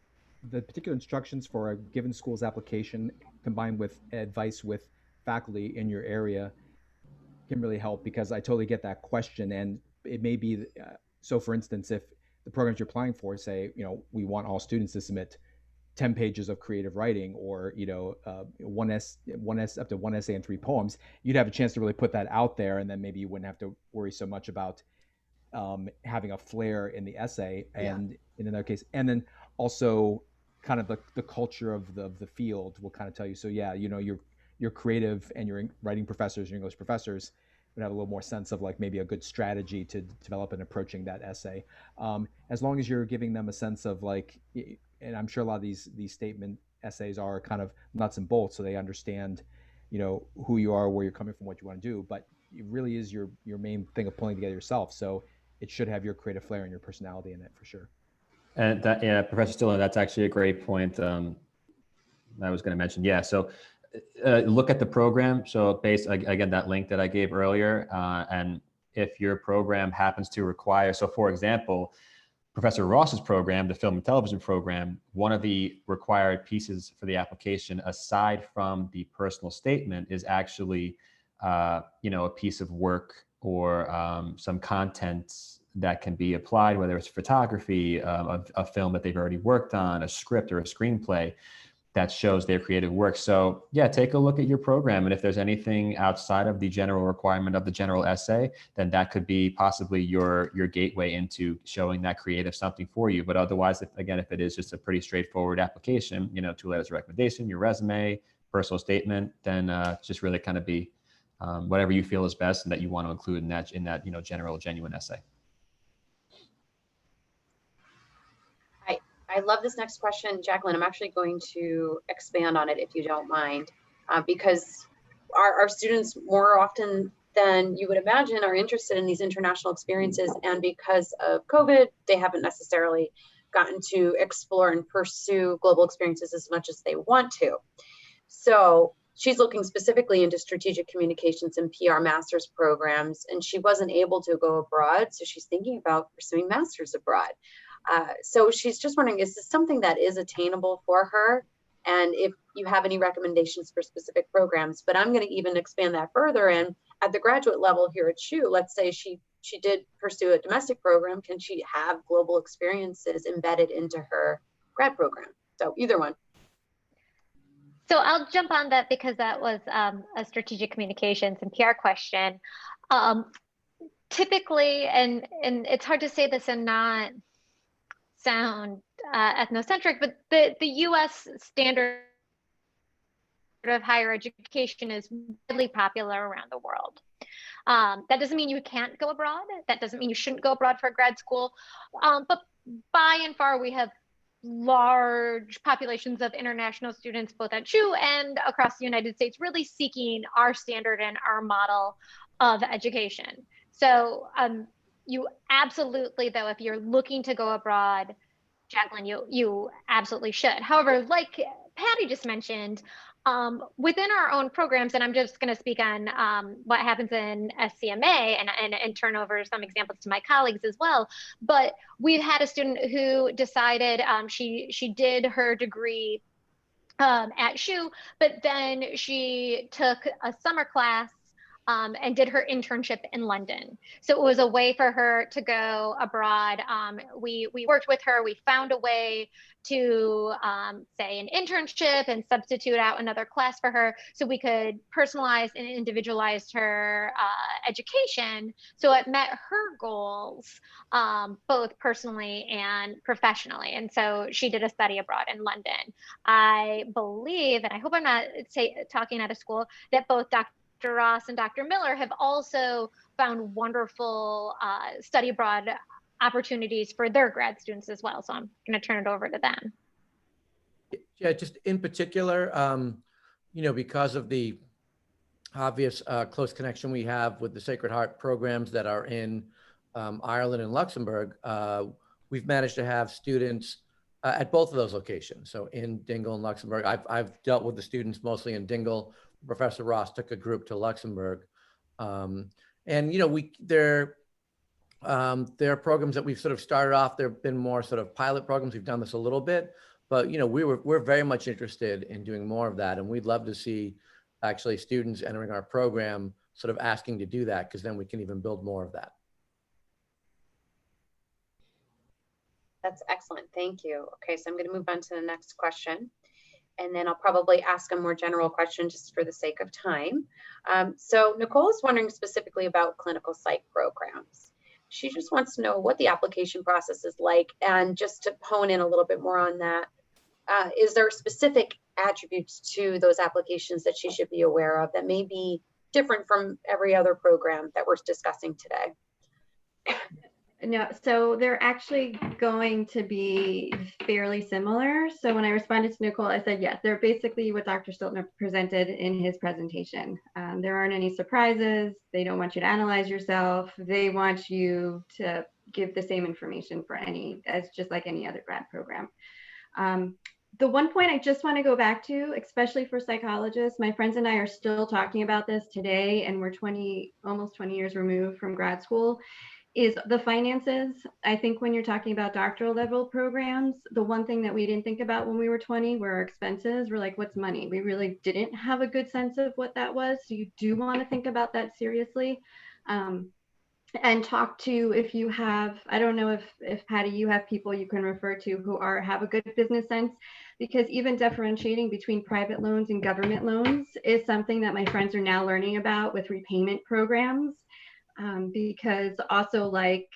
the particular instructions for a given school's application combined with advice with faculty in your area can really help, because I totally get that question. And it may be, so for instance, if the programs you're applying for say, you know, we want all students to submit 10 pages of creative writing, or, you know, one up to one essay and 3 poems, you'd have a chance to really put that out there, and then maybe you wouldn't have to worry so much about having a flair in the essay, and in another case, and then also kind of the culture of the field will kind of tell you. So yeah, you know, your creative and your writing professors, your English professors would have a little more sense of like maybe a good strategy to develop in approaching that essay. As long as you're giving them a sense of like, and I'm sure a lot of these statement essays are kind of nuts and bolts, so they understand, you know, who you are, where you're coming from, what you want to do, but it really is your main thing of pulling together yourself. So it should have your creative flair and your personality in it for sure. And that, yeah, Professor Stiller, that's actually a great point. I was going to mention, yeah. So look at the program. So based, again, that link that I gave earlier, and if your program happens to require, so for example, Professor Ross's program, the film and television program, one of the required pieces for the application, aside from the personal statement, is actually, you know, a piece of work or some content that can be applied, whether it's photography, a film that they've already worked on, a script or a screenplay that shows their creative work. So yeah, take a look at your program. And if there's anything outside of the general requirement of the general essay, then that could be possibly your gateway into showing that creative something for you. But otherwise, if it is just a pretty straightforward application, you know, 2 letters of recommendation, your resume, personal statement, then just really kind of be whatever you feel is best and that you want to include in that, you know, general, genuine essay. I love this next question, Jacqueline. I'm actually going to expand on it if you don't mind, because our students more often than you would imagine are interested in these international experiences. And because of COVID, they haven't necessarily gotten to explore and pursue global experiences as much as they want to. So she's looking specifically into strategic communications and PR master's programs, and she wasn't able to go abroad. So she's thinking about pursuing master's abroad. So she's just wondering, is this something that is attainable for her? And if you have any recommendations for specific programs. But I'm going to even expand that further. And at the graduate level here at SHU, let's say she did pursue a domestic program, can she have global experiences embedded into her grad program? So either one. So I'll jump on that because that was a strategic communications and PR question. Typically, and it's hard to say this and not sound ethnocentric, but the U.S. standard of higher education is widely popular around the world. That doesn't mean you can't go abroad. That doesn't mean you shouldn't go abroad for grad school. But by and far, we have large populations of international students, both at SHU and across the United States, really seeking our standard and our model of education. So you absolutely, though, if you're looking to go abroad, Jacqueline, you absolutely should. However, like Patty just mentioned, within our own programs, and I'm just going to speak on what happens in SCMA and turn over some examples to my colleagues as well. But we've had a student who decided she did her degree at SHU, but then she took a summer class and did her internship in London. So it was a way for her to go abroad. We worked with her. We found a way to say an internship and substitute out another class for her so we could personalize and individualize her education so it met her goals both personally and professionally. And so she did a study abroad in London. I believe, and I hope I'm not talking out of school, that both Dr. Ross and Dr. Miller have also found wonderful study abroad opportunities for their grad students as well. So I'm going to turn it over to them. Yeah, just in particular, because of the obvious close connection we have with the Sacred Heart programs that are in Ireland and Luxembourg, we've managed to have students at both of those locations. So in Dingle and Luxembourg, I've dealt with the students mostly in Dingle. Professor Ross took a group to Luxembourg. And, there are programs that we've sort of started off. There have been more sort of pilot programs. We've done this a little bit, but, we're very much interested in doing more of that. And we'd love to see actually students entering our program sort of asking to do that, because then we can even build more of that. That's excellent. Thank you. Okay, so I'm going to move on to the next question. And then I'll probably ask a more general question just for the sake of time. So Nicole is wondering specifically about clinical psych programs. She just wants to know what the application process is like, and just to hone in a little bit more on that, is there specific attributes to those applications that she should be aware of that may be different from every other program that we're discussing today? No, so they're actually going to be fairly similar. So when I responded to Nicole, I said, yes, they're basically what Dr. Stiltner presented in his presentation. There aren't any surprises. They don't want you to analyze yourself. They want you to give the same information as just like any other grad program. The one point I just want to go back to, especially for psychologists, my friends and I are still talking about this today, and we're almost 20 years removed from grad school, is the finances. I think when you're talking about doctoral level programs, the one thing that we didn't think about when we were 20 were our expenses. We're like, what's money? We really didn't have a good sense of what that was. So you do want to think about that seriously. And talk to, if you have, I don't know if Patty, you have people you can refer to who have a good business sense, because even differentiating between private loans and government loans is something that my friends are now learning about with repayment programs. Because also like,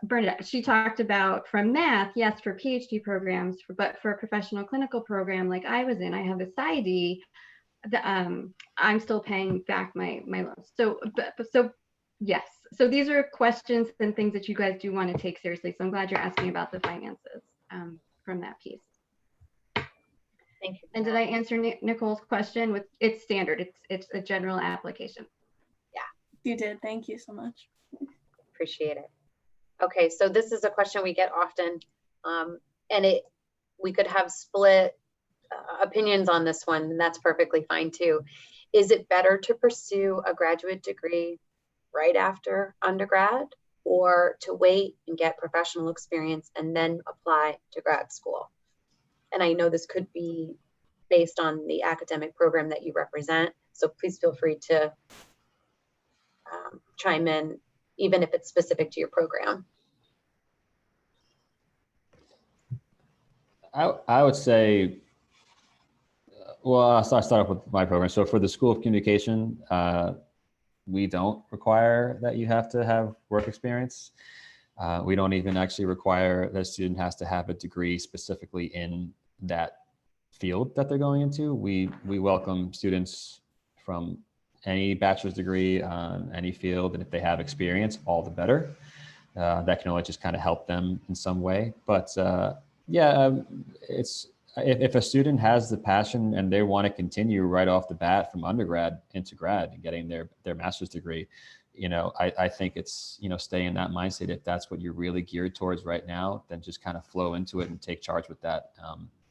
Bernadette, she talked about from math, yes, for PhD programs, but for a professional clinical program like I was in, I have a PsyD, I'm still paying back my loans. So yes, so these are questions and things that you guys do want to take seriously. So I'm glad you're asking about the finances from that piece. Thank you. And did I answer Nicole's question? With it's standard, it's a general application. Yeah, you did. Thank you so much. Appreciate it. Okay, so this is a question we get often, and we could have split opinions on this one, and that's perfectly fine too. Is it better to pursue a graduate degree right after undergrad, or to wait and get professional experience and then apply to grad school? And I know this could be based on the academic program that you represent, so please feel free to chime in, even if it's specific to your program. I would say, well, I'll start off with my program. So for the School of Communication, we don't require that you have to have work experience. We don't even actually require that a student has to have a degree specifically in that field that they're going into. We welcome students from any bachelor's degree on any field, and if they have experience, all the better. That can only just kind of help them in some way. But it's if a student has the passion and they want to continue right off the bat from undergrad into grad and getting their master's degree, I think it's, stay in that mindset. If that's what you're really geared towards right now, then just kind of flow into it and take charge with that.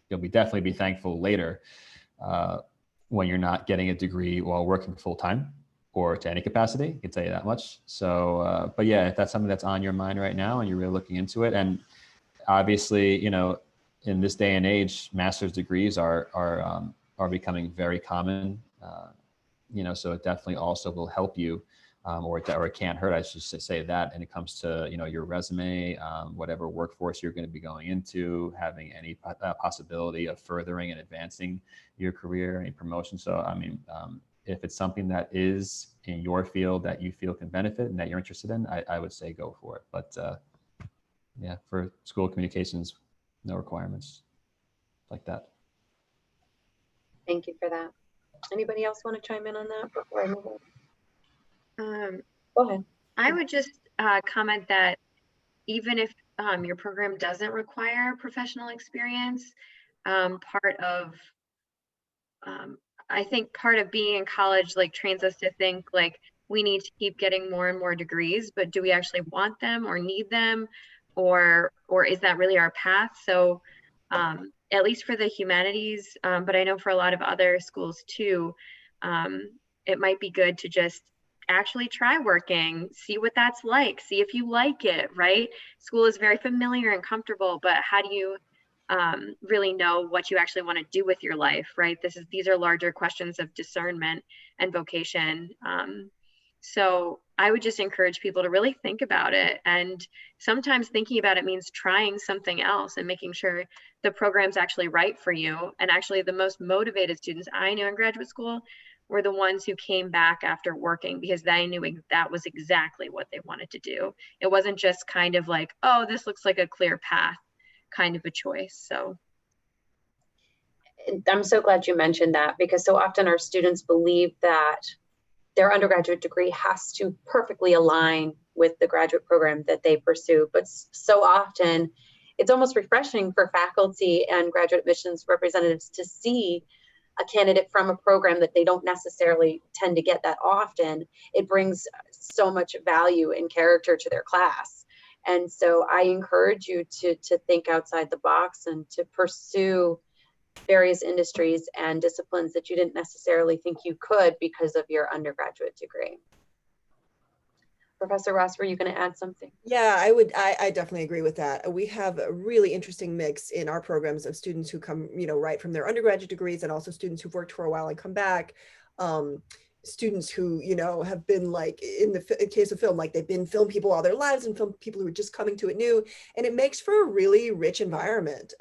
You'll definitely be thankful later when you're not getting a degree while working full-time or to any capacity, I can tell you that much. So, but yeah, if that's something that's on your mind right now and you're really looking into it, and obviously, in this day and age, master's degrees are becoming very common You know, so it definitely also will help you, or it can't hurt. I should say that. And it comes to, you know, your resume, whatever workforce you're going to be going into, having any possibility of furthering and advancing your career, any promotion. So, I mean, if it's something that is in your field that you feel can benefit and that you're interested in, I would say go for it. But yeah, for school communications, no requirements like that. Thank you for that. Anybody else want to chime in on that before I move on? Go ahead. I would just comment that even if your program doesn't require professional experience, I think part of being in college like trains us to think like we need to keep getting more and more degrees, but do we actually want them or need them, or is that really our path? So at least for the humanities, but I know for a lot of other schools too, it might be good to just actually try working, see what that's like, see if you like it, right? School is very familiar and comfortable, but how do you really know what you actually want to do with your life, right? These are larger questions of discernment and vocation. So I would just encourage people to really think about it. And sometimes thinking about it means trying something else and making sure the program's actually right for you. And actually the most motivated students I knew in graduate school were the ones who came back after working because they knew that was exactly what they wanted to do. It wasn't just kind of like, oh, this looks like a clear path kind of a choice. So I'm so glad you mentioned that, because so often our students believe that their undergraduate degree has to perfectly align with the graduate program that they pursue. But so often it's almost refreshing for faculty and graduate admissions representatives to see a candidate from a program that they don't necessarily tend to get that often. It brings so much value and character to their class. And so I encourage you to think outside the box and to pursue various industries and disciplines that you didn't necessarily think you could because of your undergraduate degree. Professor Ross, were you going to add something? Yeah, I definitely agree with that. We have a really interesting mix in our programs of students who come, you know, right from their undergraduate degrees, and also students who've worked for a while and come back. Students who, you know, have been like, in the case of film, like they've been film people all their lives, and film people who are just coming to it new, and it makes for a really rich environment.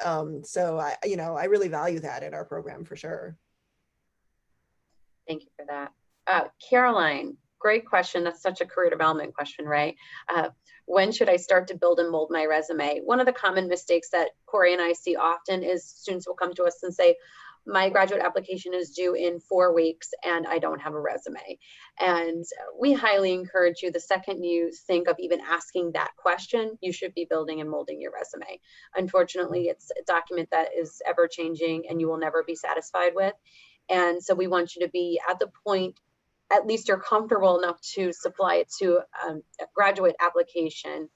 So I really value that in our program for sure. Thank you for that. Caroline, great question. That's such a career development question, right? When should I start to build and mold my resume? One of the common mistakes that Corey and I see often is students will come to us and say, my graduate application is due in 4 weeks and I don't have a resume. And we highly encourage you, the second you think of even asking that question, you should be building and molding your resume. Unfortunately, it's a document that is ever changing and you will never be satisfied with. And so we want you to be at the point, at least you're comfortable enough to supply it to a graduate application.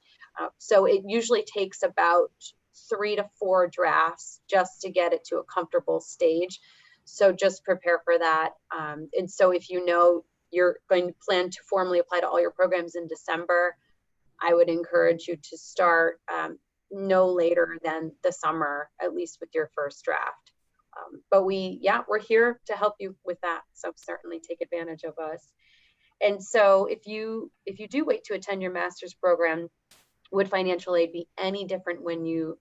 So it usually takes about 3 to 4 drafts just to get it to a comfortable stage. So just prepare for that. And so if you know you're going to plan to formally apply to all your programs in December, I would encourage you to start no later than the summer, at least with your first draft. But we're here to help you with that. So certainly take advantage of us. And so if you do wait to attend your master's program, would financial aid be any different when you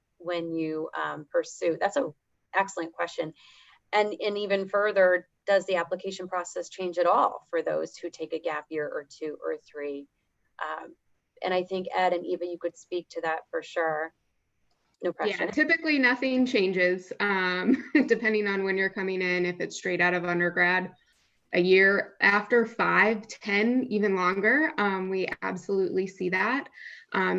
pursue? That's an excellent question. And even further, does the application process change at all for those who take a gap year or 2 or 3? And I think Ed and Eva, you could speak to that for sure. No pressure. Yeah, typically nothing changes depending on when you're coming in. If it's straight out of undergrad, a year after, 5, 10, even longer, we absolutely see that.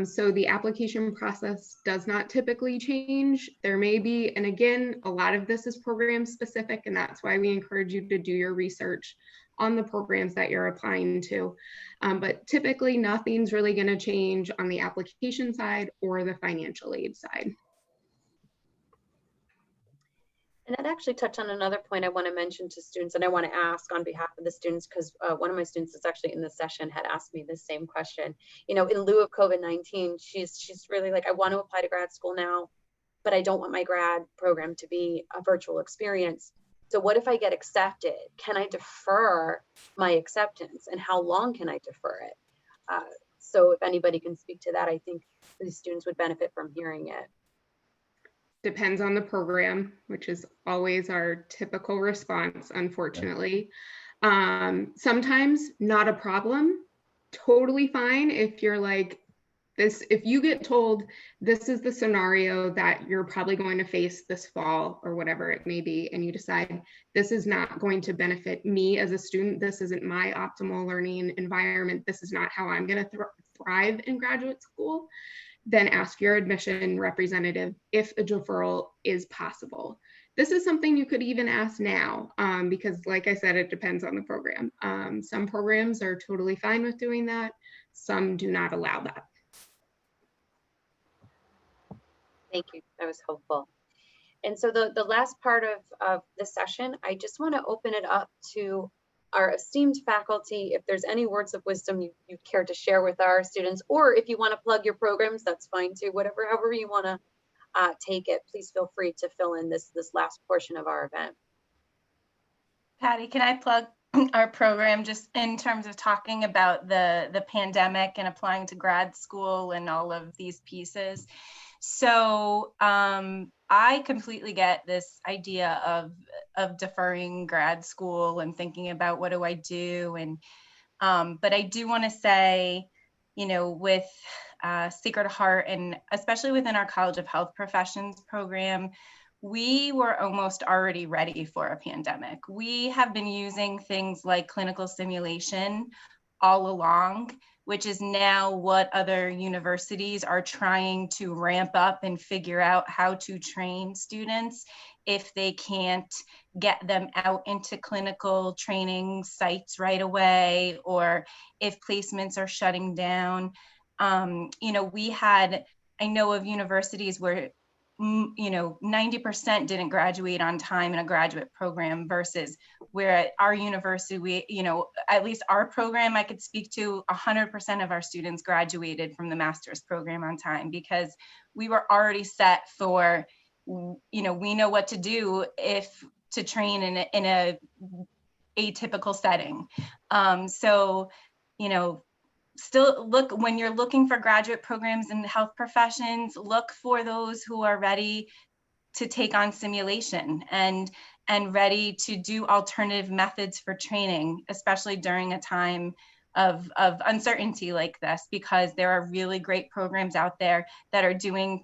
So the application process does not typically change. There may be, and again, a lot of this is program specific, and that's why we encourage you to do your research on the programs that you're applying to. But typically nothing's really going to change on the application side or the financial aid side. And I'd actually touch on another point I want to mention to students, and I want to ask on behalf of the students, because one of my students that's actually in the session had asked me the same question. You know, in lieu of COVID-19, she's really like, I want to apply to grad school now, but I don't want my grad program to be a virtual experience. So what if I get accepted? Can I defer my acceptance, and how long can I defer it? So if anybody can speak to that, I think the students would benefit from hearing it. Depends on the program, which is always our typical response, unfortunately. Sometimes not a problem, totally fine if you're like, this, if you get told this is the scenario that you're probably going to face this fall or whatever it may be, and you decide this is not going to benefit me as a student, this isn't my optimal learning environment, this is not how I'm going to thrive in graduate school, then ask your admission representative if a deferral is possible. This is something you could even ask now, because like I said, it depends on the program. Some programs are totally fine with doing that. Some do not allow that. Thank you, that was helpful. And so the last part of this session, I just want to open it up to our esteemed faculty. If there's any words of wisdom you care to share with our students, or if you want to plug your programs, that's fine too. However you want to take it, please feel free to fill in this last portion of our event. Patty, can I plug our program just in terms of talking about the pandemic and applying to grad school and all of these pieces? So I completely get this idea of deferring grad school and thinking about what do I do, and but I do want to say, you know, with Sacred Heart, and especially within our College of Health Professions program, we were almost already ready for a pandemic. We have been using things like clinical simulation all along, which is now what other universities are trying to ramp up and figure out how to train students if they can't get them out into clinical training sites right away, or if placements are shutting down. You know, I know of universities where 90% didn't graduate on time in a graduate program, versus where at our university, we, at least our program, I could speak to 100% of our students graduated from the master's program on time, because we were already set for, we know what to do to train in a atypical setting. Still look, when you're looking for graduate programs in health professions, look for those who are ready to take on simulation and ready to do alternative methods for training, especially during a time of uncertainty like this, because there are really great programs out there that are doing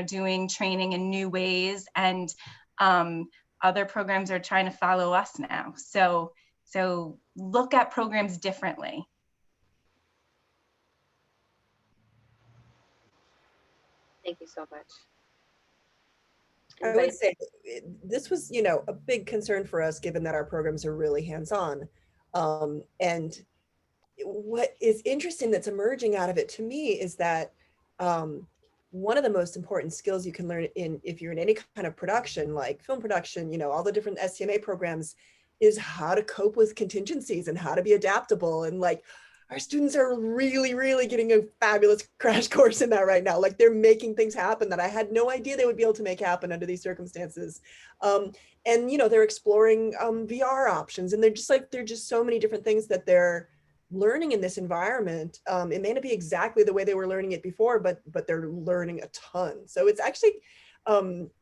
doing training in new ways, and other programs are trying to follow us now. So look at programs differently. Thank you so much. I would say this was, a big concern for us, given that our programs are really hands-on. And what is interesting that's emerging out of it to me is that one of the most important skills you can learn if you're in any kind of production, like film production, all the different STMA programs, is how to cope with contingencies and how to be adaptable. And like, our students are really, really getting a fabulous crash course in that right now. Like, they're making things happen that I had no idea they would be able to make happen under these circumstances. And, they're exploring VR options, and they're just so many different things that they're learning in this environment. It may not be exactly the way they were learning it before, but they're learning a ton. So it's actually,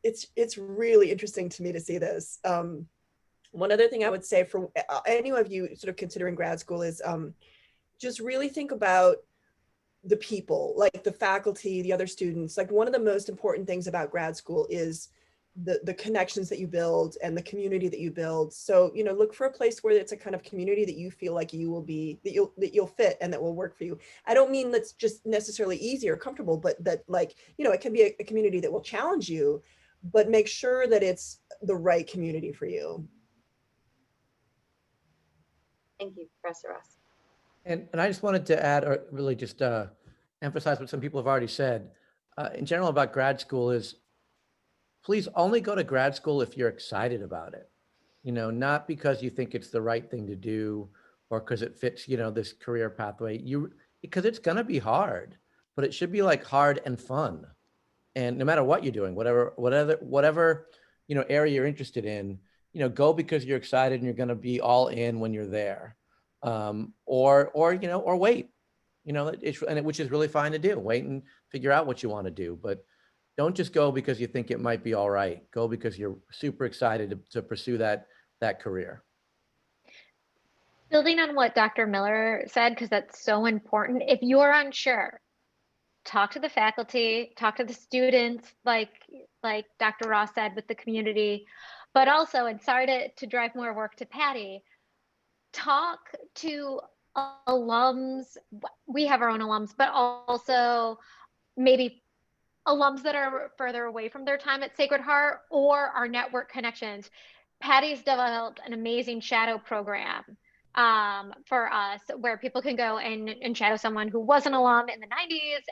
it's really interesting to me to see this. One other thing I would say for any of you sort of considering grad school is, just really think about the people, like the faculty, the other students. Like, one of the most important things about grad school is the connections that you build and the community that you build. So, look for a place where it's a kind of community that you feel like you will be, that you'll fit and that will work for you. I don't mean that's just necessarily easy or comfortable, but that, like, it can be a community that will challenge you, but make sure that it's the right community for you. Thank you, Professor Ross. And I just wanted to add, or really just emphasize what some people have already said in general about grad school is, please only go to grad school if you're excited about it, not because you think it's the right thing to do or because it fits, this career pathway, because it's going to be hard, but it should be like hard and fun. And no matter what you're doing, whatever, area you're interested in, go because you're excited and you're going to be all in when you're there. Or wait, which is really fine to do. Wait and figure out what you want to do, but don't just go because you think it might be all right. Go because you're super excited to pursue that career. Building on what Dr. Miller said, because that's so important. If you're unsure, talk to the faculty, talk to the students, like Dr. Ross said, with the community, but also, and sorry to drive more work to Patty, talk to alums. We have our own alums, but also maybe alums that are further away from their time at Sacred Heart or our network connections. Patty's developed an amazing shadow program for us where people can go and shadow someone who was an alum in the 90s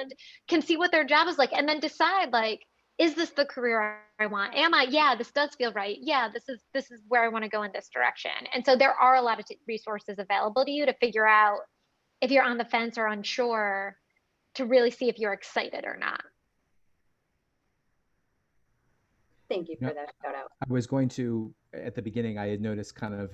and can see what their job is like and then decide, like, is this the career I want? Am I? Yeah, this does feel right. Yeah, this is where I want to go in this direction. And so there are a lot of resources available to you to figure out if you're on the fence or unsure, to really see if you're excited or not. Thank you for that shout out. I was going to, at the beginning, I had noticed kind of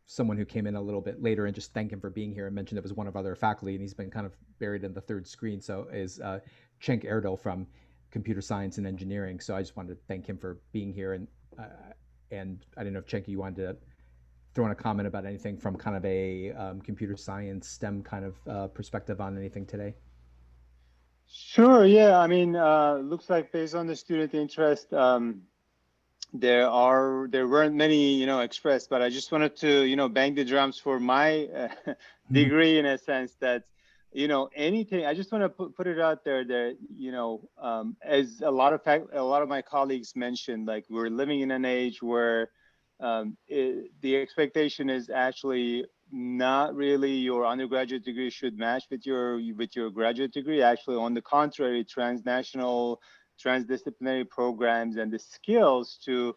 someone who came in a little bit later and just thank him for being here and mentioned it was one of other faculty, and he's been kind of buried in the third screen. So is Cenk Erdal from Computer Science and Engineering. So I just wanted to thank him for being here. And I don't know if Cenk, you wanted to throw in a comment about anything from kind of a computer science STEM kind of perspective on anything today. Sure. Yeah. I mean, looks like based on the student interest, there weren't many, expressed, but I just wanted to, bang the drums for my degree in a sense that, anything. I just want to put it out there that, as a lot of my colleagues mentioned, like we're living in an age where the expectation is actually not really your undergraduate degree should match with your graduate degree. Actually, on the contrary, transnational, transdisciplinary programs and the skills to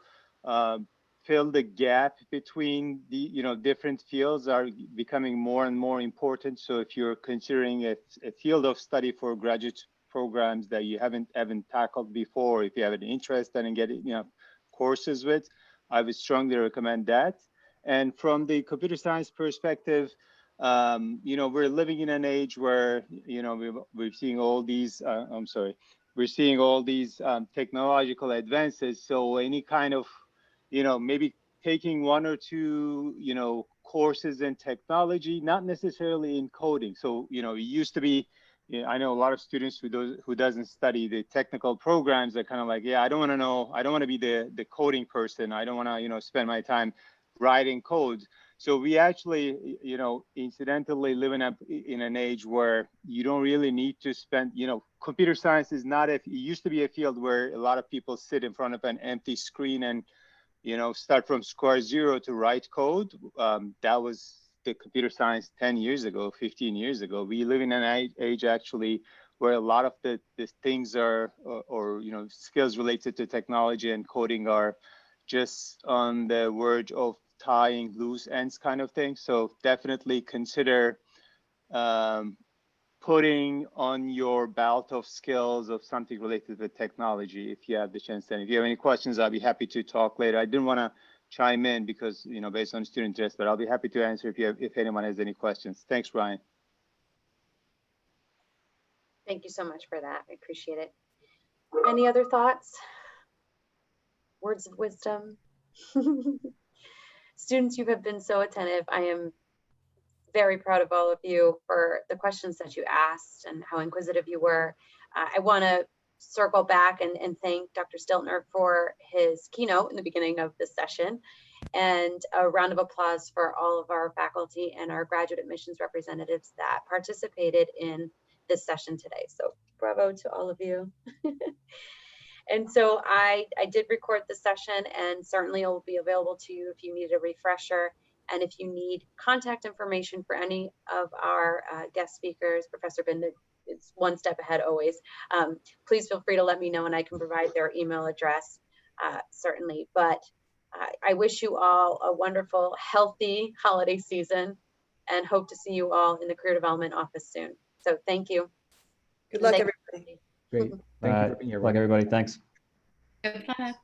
fill the gap between the different fields are becoming more and more important. So if you're considering a field of study for graduate programs that you haven't tackled before, if you have an interest in getting courses with, I would strongly recommend that. And from the computer science perspective, we're living in an age where we're seeing all these we're seeing all these technological advances. So any kind of maybe taking one or two courses in technology, not necessarily in coding. So it used to be, I know a lot of students who doesn't study the technical programs are kind of like, yeah, I don't want to be the coding person. I don't want to spend my time writing code. So we actually incidentally live in an age where you don't really need to spend, computer science is not it used to be a field where a lot of people sit in front of an empty screen and start from square zero to write code. That was the computer science 10 years ago, 15 years ago. We live in an age actually where a lot of the things are, or skills related to technology and coding are just on the verge of tying loose ends kind of thing. So definitely consider putting on your belt of skills of something related to technology if you have the chance. And if you have any questions, I'll be happy to talk later. I didn't want to chime in because, based on student interest, but I'll be happy to answer if anyone has any questions. Thanks, Brian. Thank you so much for that. I appreciate it. Any other thoughts? Words of wisdom? Students, you have been so attentive. I am very proud of all of you for the questions that you asked and how inquisitive you were. I want to circle back and thank Dr. Stiltner for his keynote in the beginning of this session, and a round of applause for all of our faculty and our graduate admissions representatives that participated in this session today. So bravo to all of you. And so I did record the session, and certainly it will be available to you if you need a refresher. And if you need contact information for any of our guest speakers, Professor Binda is one step ahead always. Please feel free to let me know and I can provide their email address, certainly. But I wish you all a wonderful, healthy holiday season and hope to see you all in the Career Development Office soon. So thank you. Good luck, everybody. Great. Thank you for being here. Good luck, everybody. Thanks. Good luck.